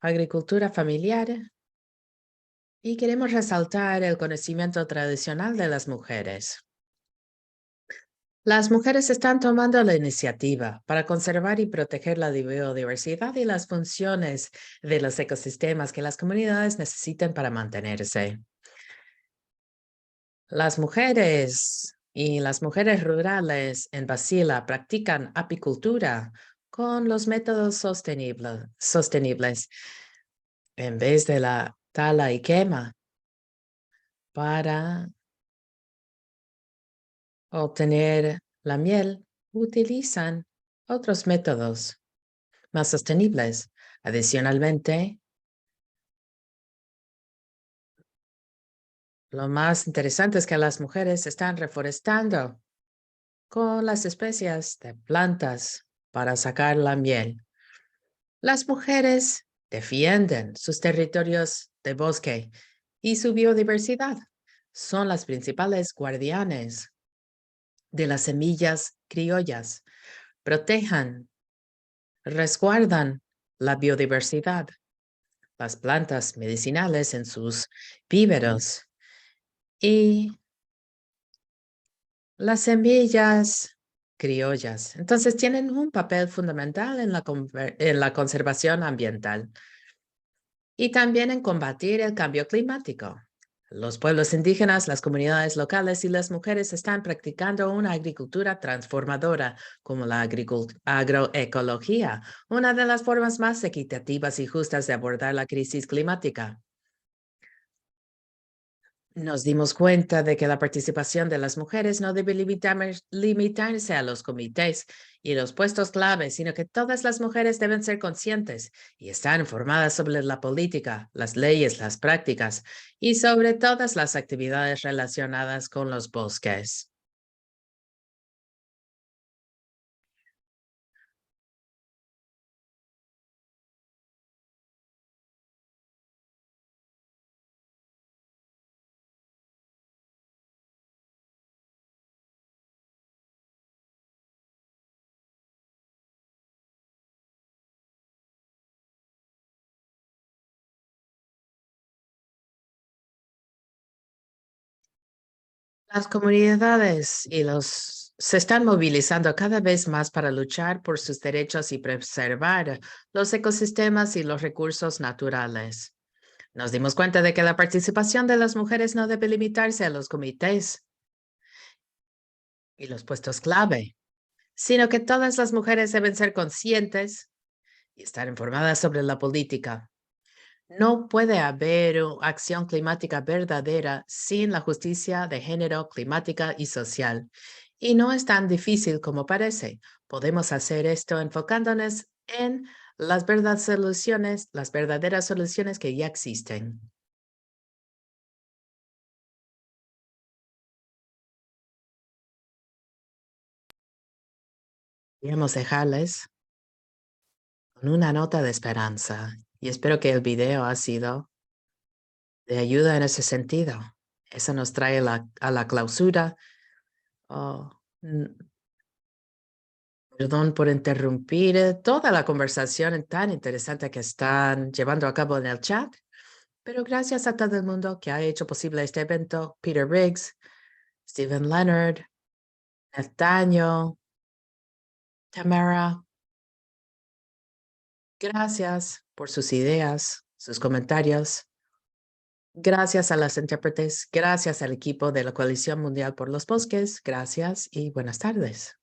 agricultura familiar y queremos resaltar el conocimiento tradicional de las mujeres. Las mujeres están tomando la iniciativa para conservar y proteger la biodiversidad y las funciones de los ecosistemas que las comunidades necesitan para mantenerse. Las mujeres y las mujeres rurales en Basila practican apicultura con los métodos sostenibles en vez de la tala y quema para obtener la miel. Utilizan otros métodos más sostenibles. Adicionalmente, lo más interesante es que las mujeres están reforestando con las especies de plantas para sacar la miel. Las mujeres defienden sus territorios de bosque y su biodiversidad. Son las principales guardianes de las semillas criollas. Protejan, resguardan la biodiversidad, las plantas medicinales en sus víveros y las semillas criollas. Entonces tienen un papel fundamental en la conservación ambiental y también en combatir el cambio climático. Los pueblos indígenas, las comunidades locales y las mujeres están practicando una agricultura transformadora como la agroecología, una de las formas más equitativas y justas de abordar la crisis climática. Nos dimos cuenta de que la participación de las mujeres no debe limitarse a los comités y los puestos clave, sino que todas las mujeres deben ser conscientes y estar informadas sobre la política, las leyes, las prácticas y sobre todas las actividades relacionadas con los bosques. Las comunidades se están movilizando cada vez más para luchar por sus derechos y preservar los ecosistemas y los recursos naturales. Nos dimos cuenta de que la participación de las mujeres no debe limitarse a los comités y los puestos clave, sino que todas las mujeres deben ser conscientes y estar informadas sobre la política. No puede haber acción climática verdadera sin la justicia de género, climática y social. Y no es tan difícil como parece. Podemos hacer esto enfocándonos en las verdaderas soluciones que ya existen. Queremos dejarles con una nota de esperanza y espero que el video ha sido de ayuda en ese sentido. Eso nos trae a la clausura. Oh, perdón por interrumpir toda la conversación tan interesante que están llevando a cabo en el chat, pero gracias a todo el mundo que ha hecho posible este evento, Peter Riggs, Stephen Leonard, Nathaniel, Tamara, gracias por sus ideas, sus comentarios. Gracias a las intérpretes, gracias al equipo de la Coalición Mundial por los Bosques, gracias y buenas tardes.